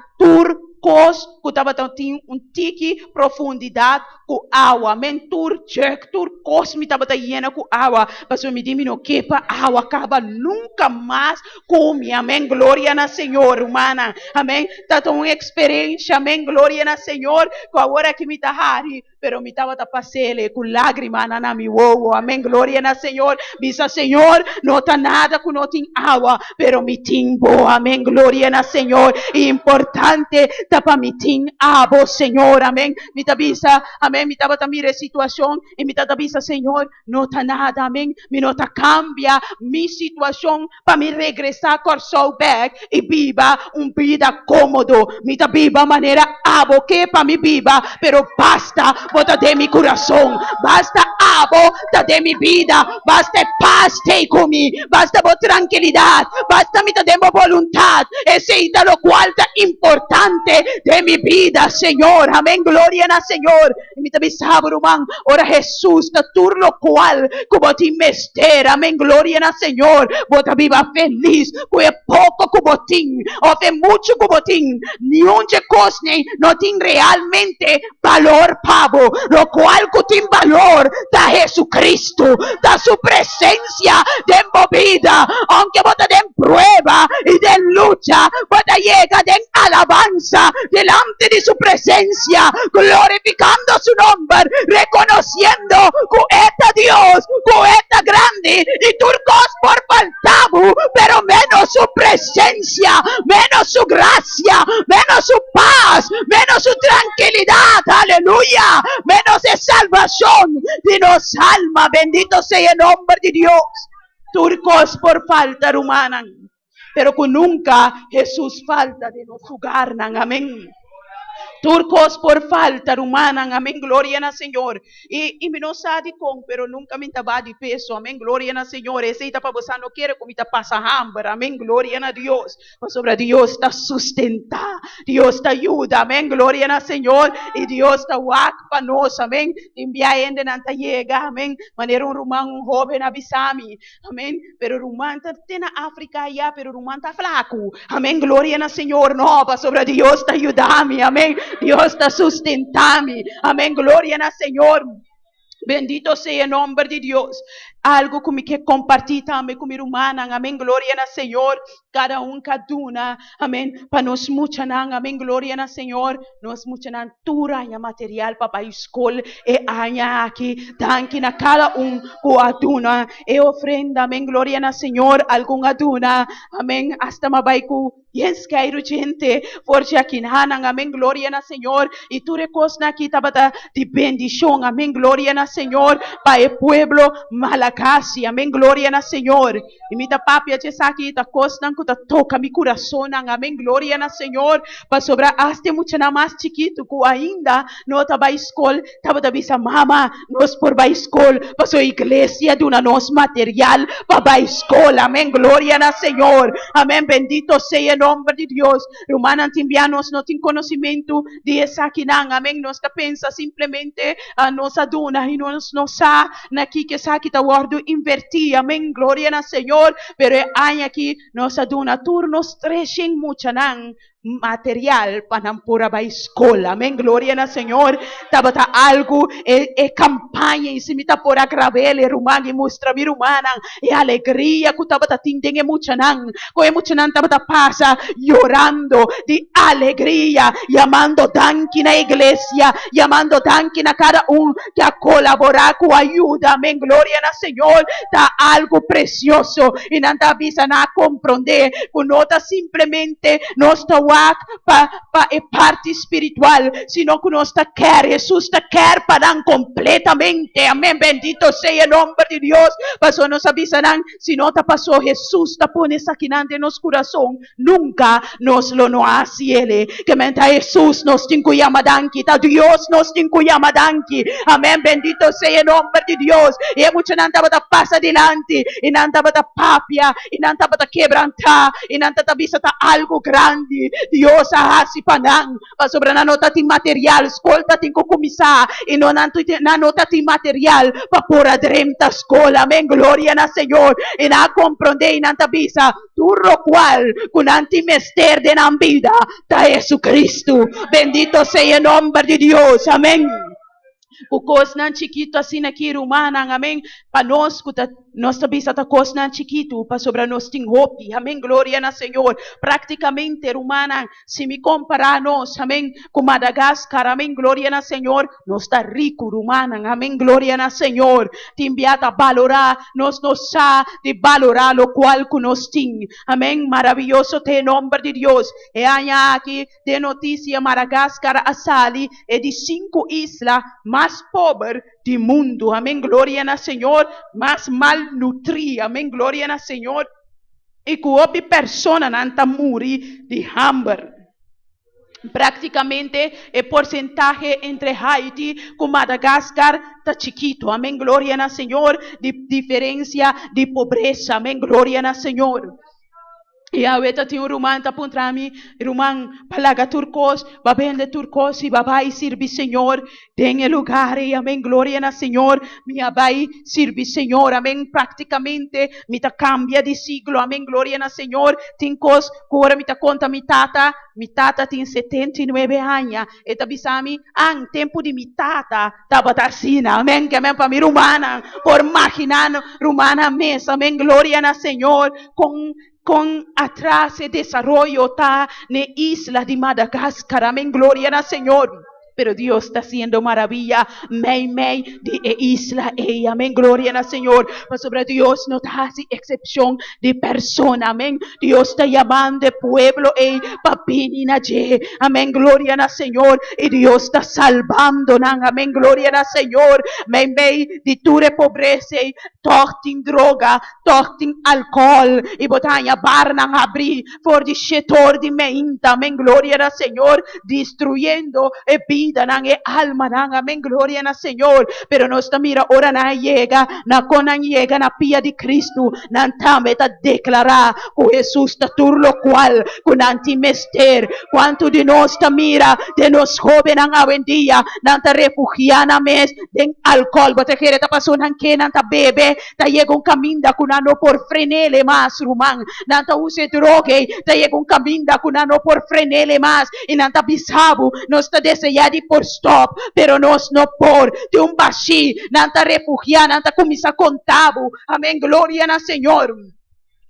cos, que estava tinha tique profundidade com água, mentur, check, cos me estava llena com água, mas eu me disse, não quepa água, acaba nunca mais come, amém, glória na Senhor, humana, amém, tá uma experiência, amém, glória na Senhor, com agora que me tá hari, pero me estava passando com lágrimas na mi uovo, amém, glória na Senhor, bisa Senhor, não tá nada que não tem água, pero me timbo, amém, glória na Senhor, e importante, para me tem abo, Senhor, amém, me tabisa, amém, me tava também a situação, e me tabisa, Senhor, não tá nada, amém, me não tá cambia, minha situação, para me regressar com o back, e viva vida cômodo, me tabiba maneira abo, que para me viva, pero basta, bota de mi coração, basta abo, da de mi vida, basta paz, te comigo, basta por tranquilidade, basta me da vontade, esse é lo qual é importante de mi vida, Senhor, amém, glória na Senhor, e me também sabe, irmão, ora Jesus, da tur lo qual, como te mester, amém, glória na Senhor, bota viva feliz, que é pouco como tem, ou é muito como tem, nenhum de coisa, não tem realmente valor, pavo, lo qual que tem valor, da Jesucristo, da sua presença, de movida, aunque bota de prueba e de lucha, bota llega de alabanza delante de su presencia, glorificando su nombre, reconociendo que es Dios, que es grande y turcos por faltavo, pero menos su presencia, menos su gracia, menos su paz, menos su tranquilidad, aleluya, menos de salvación de nos alma, bendito sea el nombre de Dios, turcos por falta humana. Pero que nunca Jesús falta de nos lugar, amén. Turcos por falta humana, amém, glória na Senhor. E me não sabe como, pero nunca me estava de peso, amém, glória na Senhor. Esse está para você, não quer como está passa hambre, amém, glória na Deus. Mas sobre Deus está sustentar, Deus está ajuda, amém, glória na Senhor. E Deus está wak para nós, amém. Enviar ainda não está chega, amém. Maneira romano, jovem avisame, amém. Pero romano está na África já, pero romano está flaco, amém, glória na Senhor. Nova sobre Deus está ajudando, amém. Dios está sustentando, amén, gloria al Señor, bendito sea el nombre de Dios. Algo que me que compartir também com minha irmã, amém, glória no Senhor, cada una, amém, para nós mucha, amém, glória no Senhor, nós mucha tura e material para a escola, e anha aqui, tanque na cada com aduna, e ofrenda, amém, glória no Senhor, algum aduna, amém, hasta mabai com Yes, kay urgente for jakinhanang, amén, gloria na Señor. Y tú recos na kita bata di bendición, amén, gloria na Señor, para el pueblo Malagasy, amén, gloria na Señor. Y mi tapapia chesaki ta cosnan kuta toca mi corazón, amén, gloria na Señor, para sobra hasta mucho na más chiquito ku ainda no taba escola, taba bisa mama, nos por ba escola, para su iglesia de una nos material, para escola, amén, gloria na Señor, amén, bendito sea nombre de Dios. Romana timbianos no tienen conocimiento de esa quinang. Amén. Nos pensa simplemente a nos aduna y nos sa na que sa kita guardo invertir. Amén. Gloria na Señor. Pero hay aquí nos aduna turnos stretching mucha nang material panampura ba escola. Amén. Gloria na Señor. Tabata algo campaña e se mita por agravele rumang e mostra mi rumana e alegria que tabata tindenge mucha nang. Ko mucha nang tabata pasa llorando de alegría, llamando tanque na iglesia, llamando tanque na cada que a colaborar con ayuda, amén, gloria na Señor, da algo precioso y nada avisa na comprender, con nota simplemente no está para parte espiritual, sino que no está quer, Jesús te quer para completamente, amén, bendito sea el nombre de Dios, pasó nos avisan, si no te pasó Jesús te pone saquinante en nuestro corazón, nunca nos lo no hace él, que mientras Jesús nos tiene llamadanki, Dios nos tiene llamadanki, amén, bendito sea el nombre de Dios, y mucho nanta bata pasa adelante, y nanta bata papia, y nanta bata quebrantar, y nanta tabisa algo grande, Dios hace panang, pa sobre na nota ti material, escolta ti kukumisa, y no na nota ti material, pa pura dremta escola, amén, gloria na Señor, y na comprende, y nanta bisa, turro cual, con antimester de la vida, da Jesucristo, bendito sea el nombre de Dios, amén. Kukos nan chiquito assim aqui rumana, amém, para nós nós também está cos nan chiquito para sobre nós tem hope, amém, glória na Senhor, praticamente rumana, se me comparar nós, amém, com Madagascar, amém, glória na Senhor, nós está rico rumana, amém, glória na Senhor, te enviata valorar, nós sa de valorar lo qual que nós tem, amém, maravilhoso te nome de Deus, e aí aqui de notícia Madagascar a sali é de 5 islas mais pobre do mundo, amém, glória na Senhor, mais malnutrida, amém, glória na Senhor, e que houve pessoa nanta muri de hamburger. Praticamente el porcentaje entre Haití con Madagascar está chiquito, amén, gloria na Señor, de diferencia de pobreza, amén, gloria na Señor. E ahorita tem rumán tá contra mim, rumán palaga turcos, va vende turcos e vai servir Senhor, tem lugar e amém, glória na Senhor, minha vai servir Senhor, amém, praticamente me tá cambia de siglo, amém, glória na Senhor, tem cos, agora me tá conta mi tata tem 79 anos, e tá bisami, tempo de mi tata, tava assim, amém, que amém, para mi rumana, por imaginar rumana mesa, amém, glória na Senhor, con atrás el desarrollo está en isla de Madagascar, amén, gloria al Señor. Pero Dios está haciendo maravilla, de isla, amén, gloria al Señor. Pero sobre Dios no hace excepción de persona, amén. Dios está llamando de pueblo, amén, gloria al Señor. Y Dios está salvando, amén, gloria al Señor. Amén, de tu pobreza, tortin droga, tortin alcohol, y botanya barnan abrir, for de chetor de meinta, amén, gloria al Señor, destruyendo vida nang alma nang, amén, gloria na Señor. Pero nuestra mira ora na llega na conan llega na pia de Cristo nan tameta declarar que Jesús ta tur lo cual con antimester quanto de nós ta mira de nos joven ang awendia nan ta refugiana mes den alcohol bote quere ta paso nan que nan ta bebe ta llega un caminda con ano por frenele mas rumang nan ta use droge ta llega un caminda con ano por frenele mas y nan ta bisabu nos ta desear por stop, pero nos no por de un bashi, nanta refugiar, nanta comisa contabo, amén, gloria na Señor.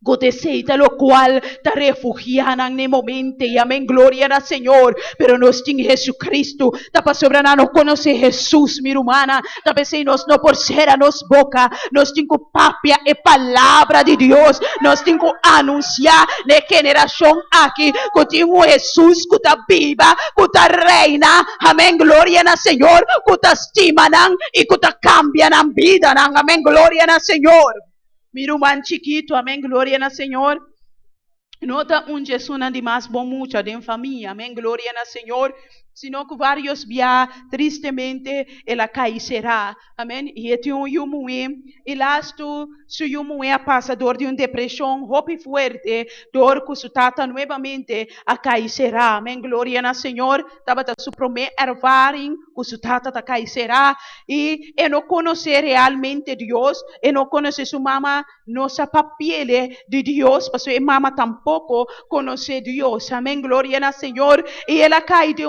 Godeseita lo cual te refugian en el momento y amén, gloria al Señor, pero nos tiene Jesucristo, tapa sobrana no conoce Jesús, mi hermana, tapa se nos no por ser a nos boca, nos tengo papia e palabra de Dios, nos tengo anunciar la generación aquí, que tengo Jesús, que está viva, que está reina, amén, gloria al Señor, que está estiman y que está cambian en vida, amén, gloria al Señor. Mi hermano chiquito, amén, gloria al Señor. Nota un Jesús de más bom mucha de familia, amén, gloria al Señor. Sino que varios via tristemente ela cairá, amém? E tem yumué, e lá tu su yumué passador de uma depressão, hope forte, dor que su tata novamente a cairá, amém? Glória ao Senhor, tava da su promessa ervaring que su tata ta cairá e não conhecer realmente Deus, e não conhecer su mama, nossa papiele de Deus, porque a mama tampouco conhece Deus, amém? Glória ao Senhor, e ela cai de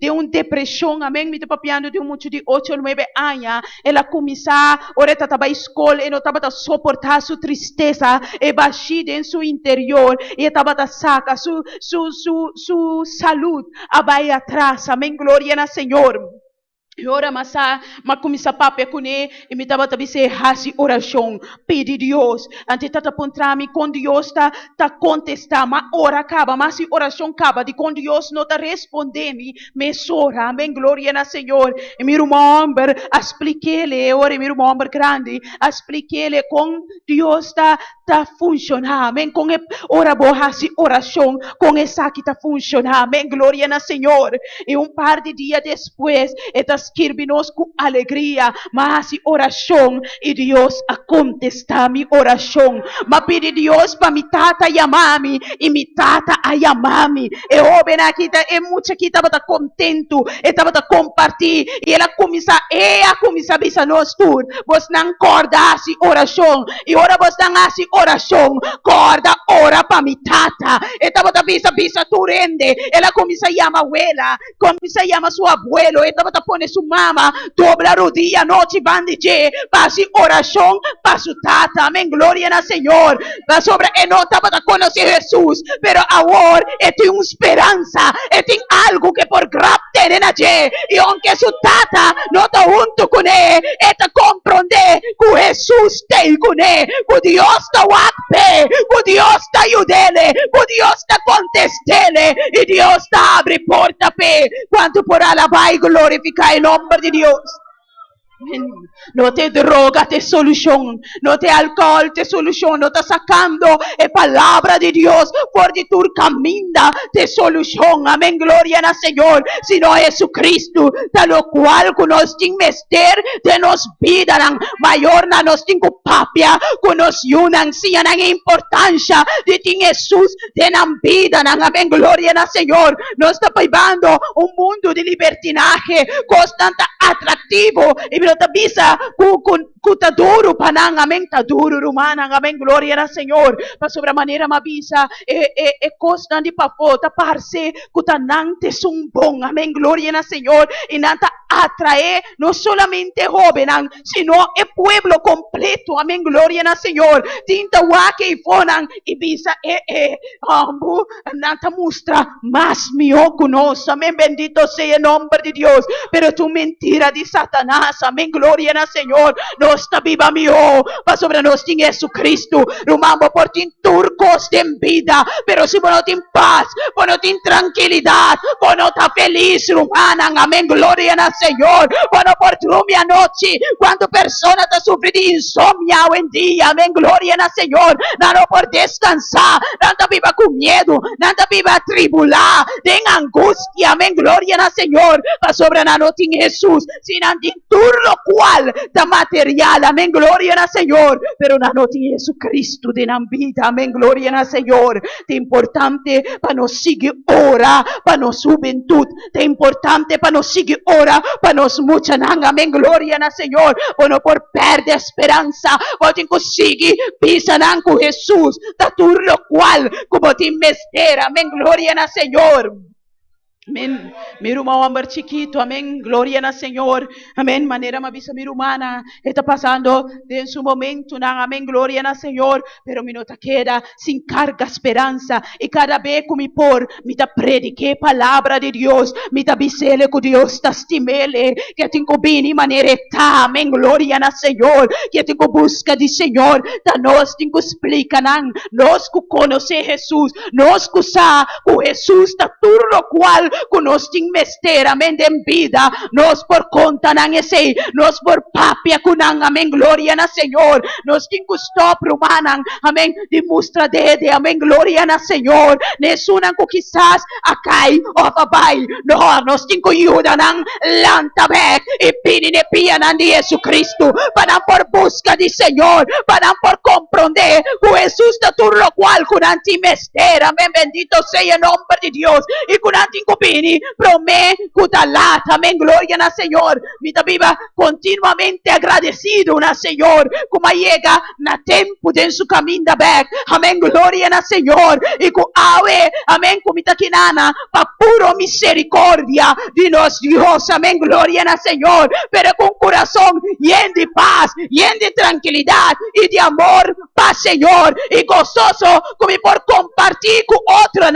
de uma depressão, amém? Me papiando de muito de 8 ou 9 anos, ela começou, ora estava à escola e não estava a suportar sua tristeza, e baixi em seu interior, e estava a sacar sua saúde, abai atrás, amém? Glória ao Senhor. E ora, mas começa a papel com ele, e me estava a dizer, assim, oração, pede Deus, antes de encontrar-me com Deus, tá contestar, mas ora acaba, mas se oração acaba, de com Deus não tá respondendo, me ora, amém, glória ao Senhor, e meu irmão, expliquei-lhe, ora, meu irmão grande, expliquei-lhe com Deus tá funcionando, amém, com ora, boa, assim, oração, com essa que tá funcionando, amém, glória ao Senhor, e par de dias depois, escreve-nos com alegria, mas oração, e Deus a contestar minha oração, mas pede Deus para mi tata chamar-me, e mi tata a chamar-me, e jovem aqui, e muito aqui estava contento, e estava compartilhar, e ela começa a dizer nós tudo, você não acordasse oração, e ora você não hace oração, acorda, ora para mi tata, e estava a bisa tu rende, ela começa a chamar a abuela, começa a chamar seu abuelo, e estava a pôr su mama, dobla rodilla, noche bandiche, pasi oración, pasu tata, amén, gloria al Señor, va sobre, no estaba a conocer Jesús, pero ahora tiene una esperanza, tiene algo que por grab tienen allí, y aunque su tata no está junto con él, te comprende que Jesús está con él, que Dios está guape, que Dios está ayudele, que Dios está contestele, y Dios está abre porta pe, cuanto por alabar y glorificar el nombre de Dios. No te droga te solución, no te alcohol te solución, no te sacando palabra de Dios por de tu camina te solución, amén, gloria al Señor, sino Jesucristo, de lo cual con nos tin mester de nos vida mayor na nos tin papia, con nos yunan sian importancia de tin Jesús de nan vida, amén, gloria al Señor, nos está privando un mundo de libertinaje constante atractivo y pero tabisa kuta duro panang amén ta duro rumana amén gloria al Señor pa sobre manera mabisa costa de papota parce kuta nante sumbong amén gloria al Señor y nanta atrae no solamente joven sino el pueblo completo amén gloria al Señor tinta wake y fonan y bisa ambu nanta mustra más mío conoce amén bendito sea el nombre de Dios pero tu mentira de Satanás amén, gloria al Señor, no está viva mío, va sobre nos en Jesucristo, rumambo por ti turcos de vida, pero si vos no tienes paz, vos no tienes tranquilidad, vos no estás feliz, rumana, amén, gloria al Señor, vos no por tu mi anoche, cuando persona te sufre de insomnia hoy en día, amén, gloria al Señor, no por descansar, no te viva con miedo, no te viva atribular, de angustia, amén, gloria al Señor, va sobre la noche en Jesús, sin lo cual da material, amén, gloria al Señor, pero la noche Jesucristo de la vida, amén, gloria al Señor, es importante para nos seguir ora, para nos juventud, es importante para nos seguir ora, para nos mucha, amén, gloria al Señor, bueno, por perder esperanza, porque conseguir pisar con Jesús, da todo lo cual, como te mester, amén, gloria al Señor. Amén. Mi rumor chiquito, amén. Gloria al Señor. Amén. Manera mavisa mi rumana. Está pasando en su momento, amén. Gloria al Señor. Pero mi nota queda sin carga esperanza. Y cada vez que me por, me da predique palabra de Dios. Me da bisele con Dios, tastimele. Que tengo bini manera está, amén. Gloria al Señor. Que tengo busca de Señor. Da nos tengo explica, nos que conoce Jesús. Nos que sa, con Jesús, da todo lo cual conosting mester, amén, en vida, nos por conta nang ese, nos por papia kunang, amén, gloria na Señor, nos king gusto prumanang, amén, demustra de, amén, gloria na Señor, nesunang ko quizás akay o babay, no, nos king ko yuda ng lantabek, ipininipian ng Yesu Cristo, para por busca di Señor, para por comprender, que Jesús da todo lo cual kunanti mester, amén, bendito sea el nombre de Dios, y kunanti pini, promé, cutalata, amén, gloria al Señor. Vida viva continuamente agradecido, una Señor, como llega na tempo de su camino back, amén, gloria al Señor. Y con ave, amén, como taquinana, pa puro misericordia de nos Dios, amén, gloria al Señor. Pero con corazón lleno de paz, lleno de tranquilidad y de amor, paz, Señor, y gozoso como por compartir con otro,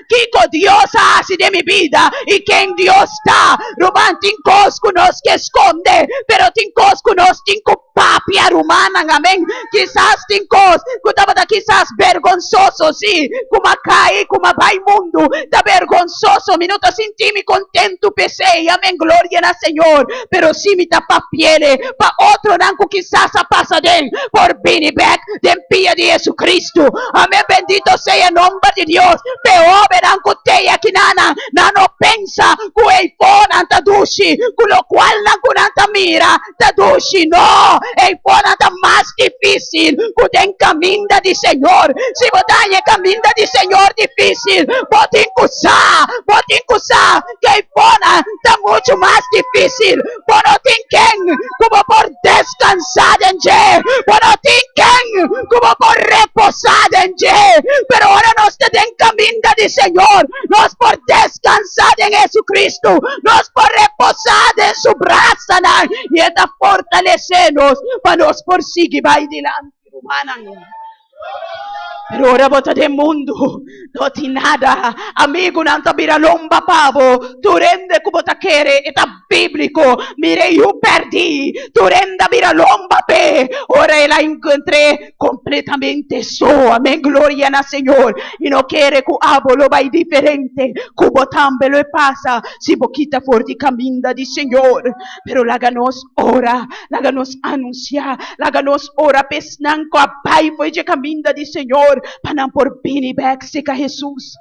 que con Dios hace de mi vida. Y que en Dios está, Roman tincos con nos que esconde, pero tincos con nos tinco papia rumana, amén. Quizás tincos, quizás vergonzoso, sí, como cae, como va el mundo, da vergonzoso, minuto sin ti mi contento pesei, amén, gloria al Señor, pero si mi tapa piele, pa otro nanco quizás a pasa de él, por Benny Beck, de pia de Jesucristo, amén, bendito sea el nombre de Dios, peor verán con te aquí nana, no pensa que el phone tadushi, con lo cual na mira, tadushi, no, el phone anda más difícil, que en camino de Señor, si botan en camino de Señor difícil, botin kusá, que el phone está mucho más difícil, pero tinken, como por descansar en je, pero tinken, como por reposar en je, pero ahora nos en camino de Señor, nos por descansar en Jesucristo, nos por reposar en su brazo, y está fortalecernos para nos por seguir adelante, humana. Pero ora bota de mundo, no ti nada, amigo, nanta bira lomba pavo, tu rende como ta quere, eta bíblico, mire yo perdí, tu renda bira lomba pe, ora la encontré completamente so, amén, gloria al Señor, y no quiere que abo lo vai diferente, como tambe lo pasa, si boquita fuerte caminda di Señor, pero láganos ora, láganos anunciar, láganos ora pesnanco a pai foi de caminda di Señor, panam por bini back seca Jesús.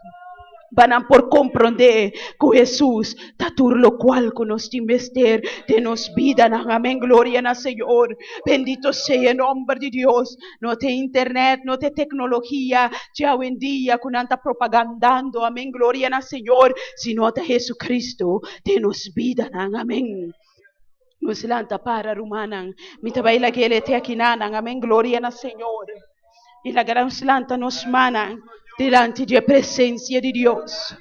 Van por comprender que Jesús está todo lo cual con nos investir de nos vida, amén, gloria al Señor, bendito sea el nombre de Dios, no te internet, no te tecnología, ya hoy en día con tanta propagandando, amén, gloria al Señor, sino de Jesucristo, de nos vida, amén. Nos lanta para rumanan, mi tabay la que le te aquí amén, gloria al Señor. Y la gran slanta nos manan delante de la presencia de Dios.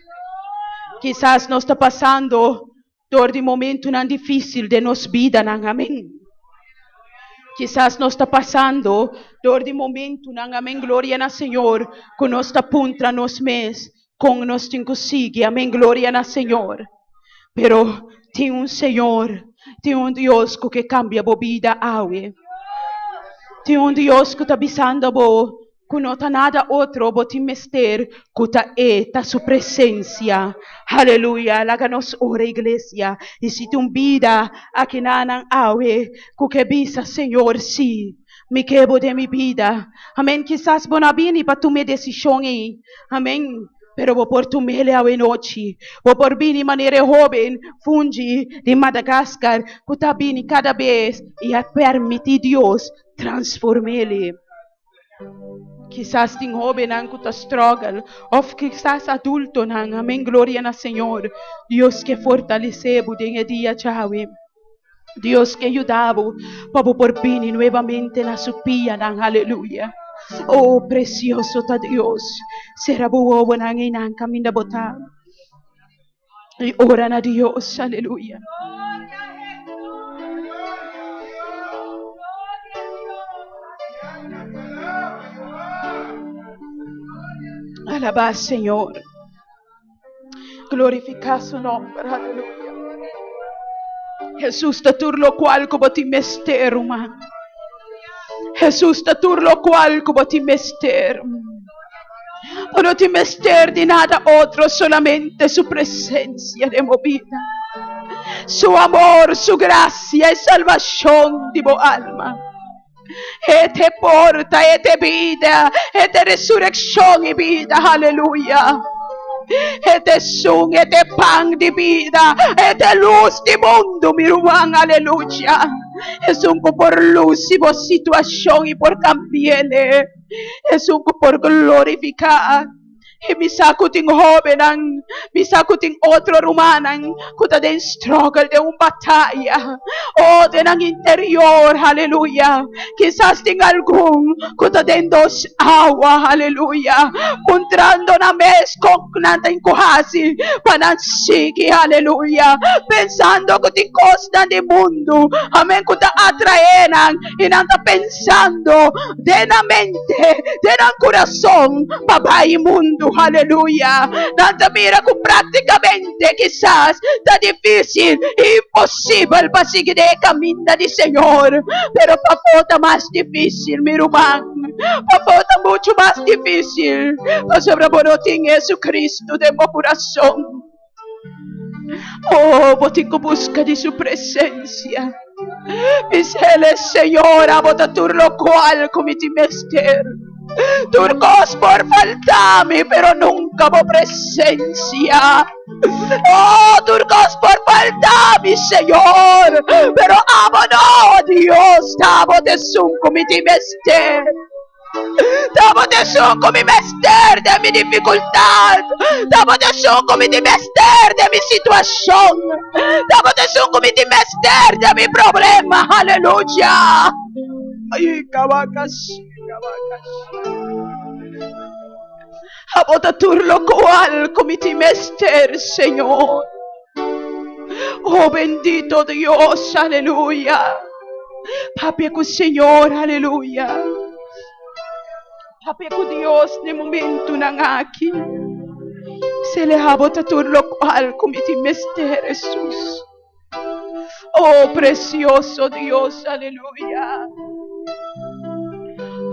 Quizás nos está pasando todo el momento tan difícil de nos vida, amén. Quizás nos está pasando todo el momento, amén, gloria al Señor, con nos está punta nos mes, con nos consigue, amén, gloria al Señor. Pero tiene un Señor, tiene un Dios que cambia la vida, awe. Tiene un Dios que está avisando vos, que no está nada otro, vos te mester, que está su presencia. Aleluya, háganos ora iglesia. Y si tu vida, aquí nanan awe, que visa Señor, sí. Me quebo de mi vida. Amén. Quizás vos no viene para tu decisión ahí. Amén. Pero vou por tu mele ao noite, vou por bini maneira joven, fungi de Madagascar, que tá bini cada vez e a permitir Deus transformar-lhe. Quizás tem joven que tá struggle, ou quizás adulto nang, amém, glória na Senhor. Deus que fortaleceu de dia chave. Deus que ajudava para por bini novamente na supia nang, aleluia. Oh, precioso ta Dios. Será buo nang inang kami na bota. Y oran a Dios, aleluya. Alabad, Señor. Glorifica su nombre, aleluya. Jesús tatur lo cual como ti mester, man. Jesús tatur lo cual como ti mester. No ti mester de nada otro, solamente su presencia de movida. Su amor, su gracia y salvación de tu alma. Te porta, te vida, te resurrección y vida, aleluya. Este sun, este pan de vida, este luz de mundo, mi hermano, aleluya. Es un por luz y por situación y por cambiar. Es un por glorificar. Y mi sacutin joven, mi sacutin otro rumanan, kuta den struggle de un batalla, oh de un interior, aleluya. Quizás ten algún, kuta den dos agua, aleluya. Contrando na mes con nanta incohasi, panansigi, aleluya. Pensando que te costan de mundo, amén, kuta atraenan, y nanta pensando de la mente, de la corazón, papá y mundo. Aleluya. Nada mira que prácticamente quizás está difícil, imposible para seguir el camino del Señor, pero para falta más difícil, mi hermano, para falta mucho más difícil, para sobrevivir en Jesucristo de mi corazón. Oh, botico busca de su presencia. Dice Señor, a botatur lo cual comiti mester. Turcos por faltarme, pero nunca por presencia. Oh, turcos por faltarme, Señor, pero amo no, Dios, dabo de sunco mi mester. Dabo de sunco mi mester de mi dificultad. Dabo de sunco mi mester de mi situación. Dabo de sunco mi mester de mi problema. Aleluya. Ay, cabacas. Abotatur lo cual comiti mester, Señor. Oh, bendito Dios, aleluya. Papi con Señor, aleluya. Papi con Dios, de momento nang aquí. Se le abotatur lo cual comiti mester, Jesús. Oh, precioso Dios, aleluya.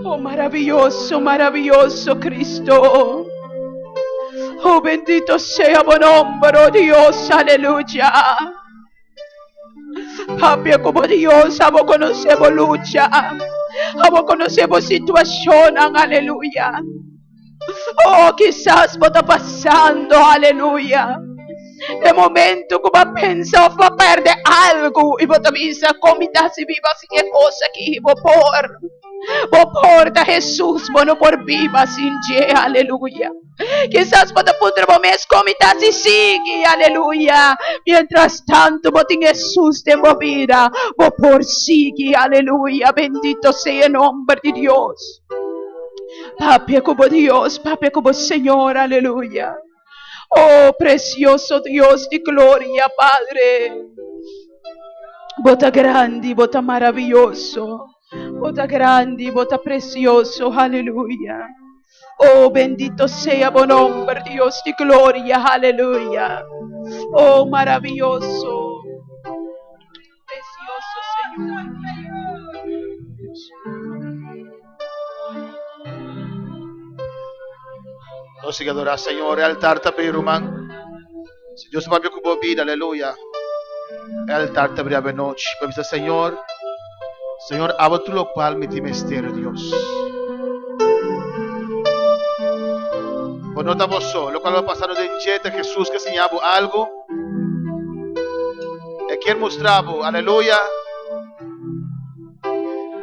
Oh, maravilloso, maravilloso Cristo. Oh, bendito sea tu nombre, oh Dios, aleluya. Papi, como Dios, amo conocemos lucha. Amo conocemos situación, aleluya. Oh, quizás vos está pasando, aleluya. De momento, como pensa va perder algo, y vos te avisa, comida si viva, si qué cosa que vos por. Vos porta Jesús, bueno por viva sin ye, aleluya. Quizás vos te pondremos mes comida si sigue, aleluya. Mientras tanto, vos ten Jesús de movida, vos por sigue, aleluya. Bendito sea el nombre de Dios. Papi como Dios, papi como Señor, aleluya. Oh, precioso Dios de gloria, Padre. Bota grande, bota maravilloso. Bota grande, bota precioso, aleluya. Oh, bendito sea tu nombre, Dios de gloria, aleluya. Oh, maravilloso. Precioso Señor. No siga adorar, Señor, el altar te abrir, hermano. Si Dios va a mi vida, aleluya. El altar te abrir a noche. Pero Señor, Señor, abra tu lo cual me misterio, Dios. Pues no estamos solos, lo cual va pasando de gente Jesús que enseñaba algo. Y quien mostraba, aleluya.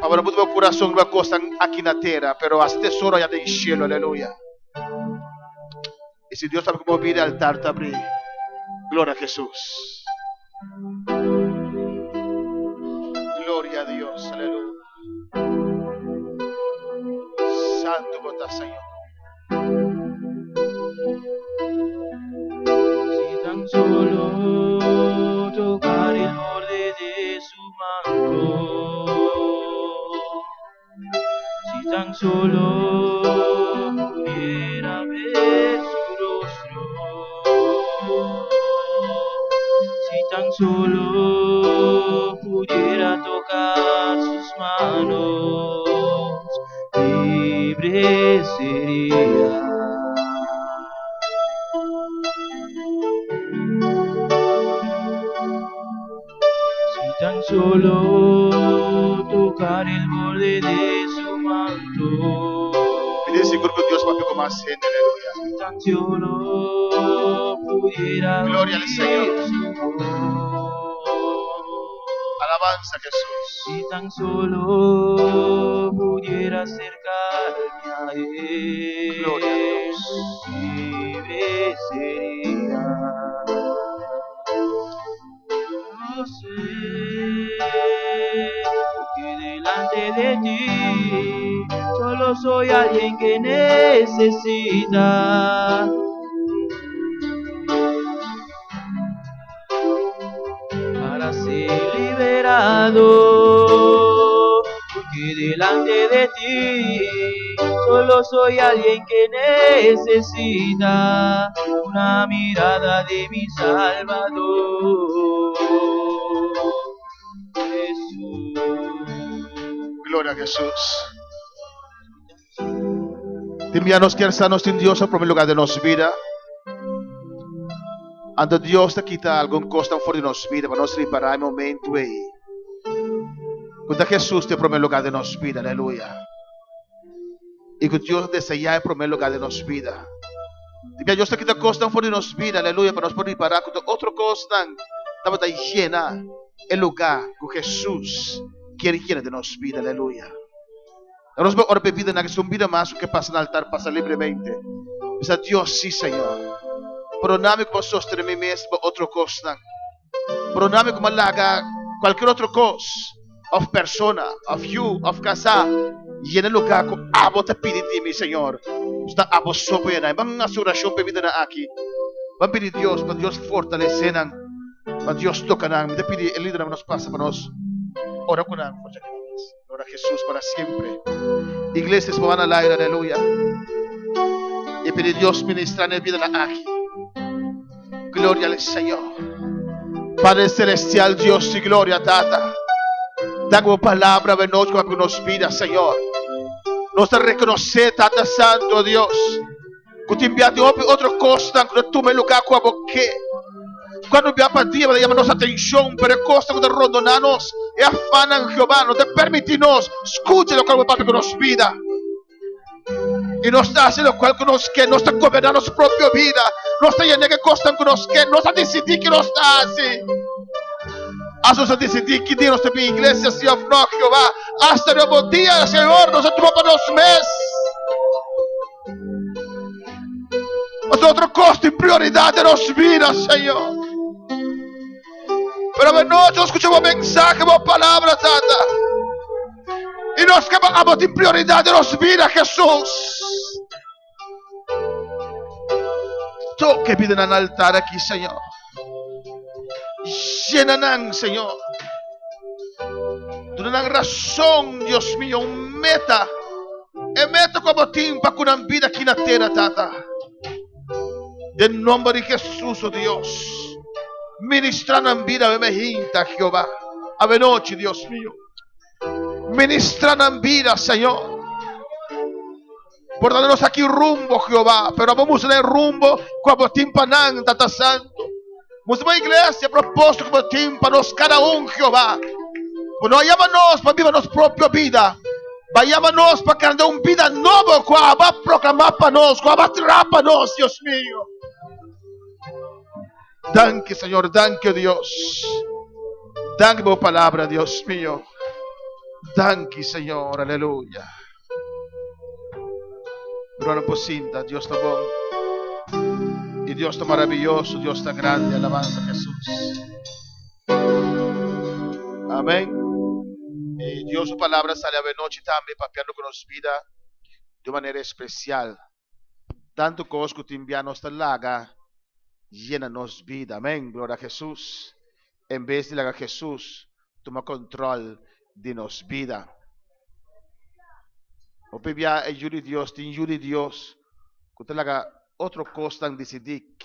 Para no meu coração uma coisa aqui na terra, pero as tesouros allá del cielo, aleluya. Y si Dios sabe cómo viene al altar, te abrir. Gloria a Jesús. Gloria a Dios, aleluya. Santo bota Señor. Si tan solo tan solo pudiera ver su rostro, si tan solo pudiera tocar sus manos, libre sería. Si tan solo tocar el borde de su manto, Pide seguro que Dios va a tocar más gente, aleluya. si tan solo pudiera Gloria al oír Señor. su voz, Alabanza a Jesús. si tan solo pudiera acercarme a él, Gloria a Dios. libre sería. Yo sé que delante de ti solo soy alguien que necesita para ser liberado, porque delante de ti solo soy alguien que necesita una mirada de mi Salvador, Jesús. Gloria a Jesús. Te enviamos que sanos en Dios en primer lugar de nos vida. Ando Dios te quita algún costo for de nos vida para nos reparar el momento ahí. Cuando Jesús te primer lugar de nos vida, aleluya. Y que Dios desea en primer lugar de nos vida. Te Dios te quita costo for de nos vida, aleluya, para nos poder reparar con otro costo. Estamos ahí llena el lugar que Jesús quiere llena de nos vida, aleluya. Nós vamos orar vida na que sua vida mais o que passa no altar passa livremente. Diz Deus, sim, Senhor. Pronome como sostener mim mesmo outro coisa. Pronome como laga qualquer outra coisa. Of persona, of you, of casa. E no lugar que abo te pedir de mim, Senhor. Está abo sopa na. Vamos na oração para vida na aqui. Vamos pedir Deus para Deus fortalecer na. Para Deus tocar na. Me pedir el líder nos passa para nós. Ora com nós. Ora Jesús para siempre. Iglesias van al aire, aleluya. Y pedir Dios ministrar en vida aquí. Gloria al Señor. Padre celestial, Dios y gloria, Tata. Damos palabra de noche para que nos vida, Señor. Nos reconocer, Tata Santo, Dios. Que te enviaste otro costa, que tú me lugar con a boque. Quando vi a patia, vai chamar nossa atenção para a costa de rondonanos e afanan Jeová, não te permite-nos, escute o que o Pai que nos vida. E nós está fazendo o que nos quer, nós está governando nossa própria vida, nós está fazendo que costa que nos quer, nós está decidindo que nós está assim. A nós decidir que dia nós temos igreja, se of não, Jeová, hasta o bom dia, Senhor, nós estamos para nós mesmos. Mas outro costa em prioridade de nossa vida, Senhor. Pero a noite nós escutamos uma mensagem, uma palavra, Tata. E nós queremos em prioridade de nossa vida, Jesus. Toque vida no altar aqui, Senhor. Llena, Senhor. Tu não razão, Deus mío, meta. É meta como tempo para curar vida aqui na terra, Tata. De nome de Jesus, oh Deus. Ministrando en vida, me hinta, Jehová. A noche, Dios mío. Ministrando en vida, Señor. Por darnos aquí rumbo, Jehová. Pero vamos a ir rumbo como timpanán, Tata Santo. Vamos a una iglesia, propósito como tímpanos, cada Jehová. Pues no llámanos para vivir nuestra propia vida. Vayámonos para crear una vida nueva, que va a proclamar para nosotros, que va a tirar para nosotros, Dios mío. Danke, Señor, danke, Dios. Danke por palabra, Dios mío. Danke, Señor, aleluya. Gloria por cinta, Dios está bueno. Y Dios está maravilloso, Dios está grande. Alabanza a Jesús. Amén. Y Dios su palabra sale a noche también, papeando con nos vida de manera especial. Tanto que os que te enviamos esta laga. Llena-nos vida, amém, glória a Jesus. Em vez de largar Jesus, toma controle de nos vida. O pibia e Yuri Dios, tin Yuri Dios. Kutalaga otro costan decidir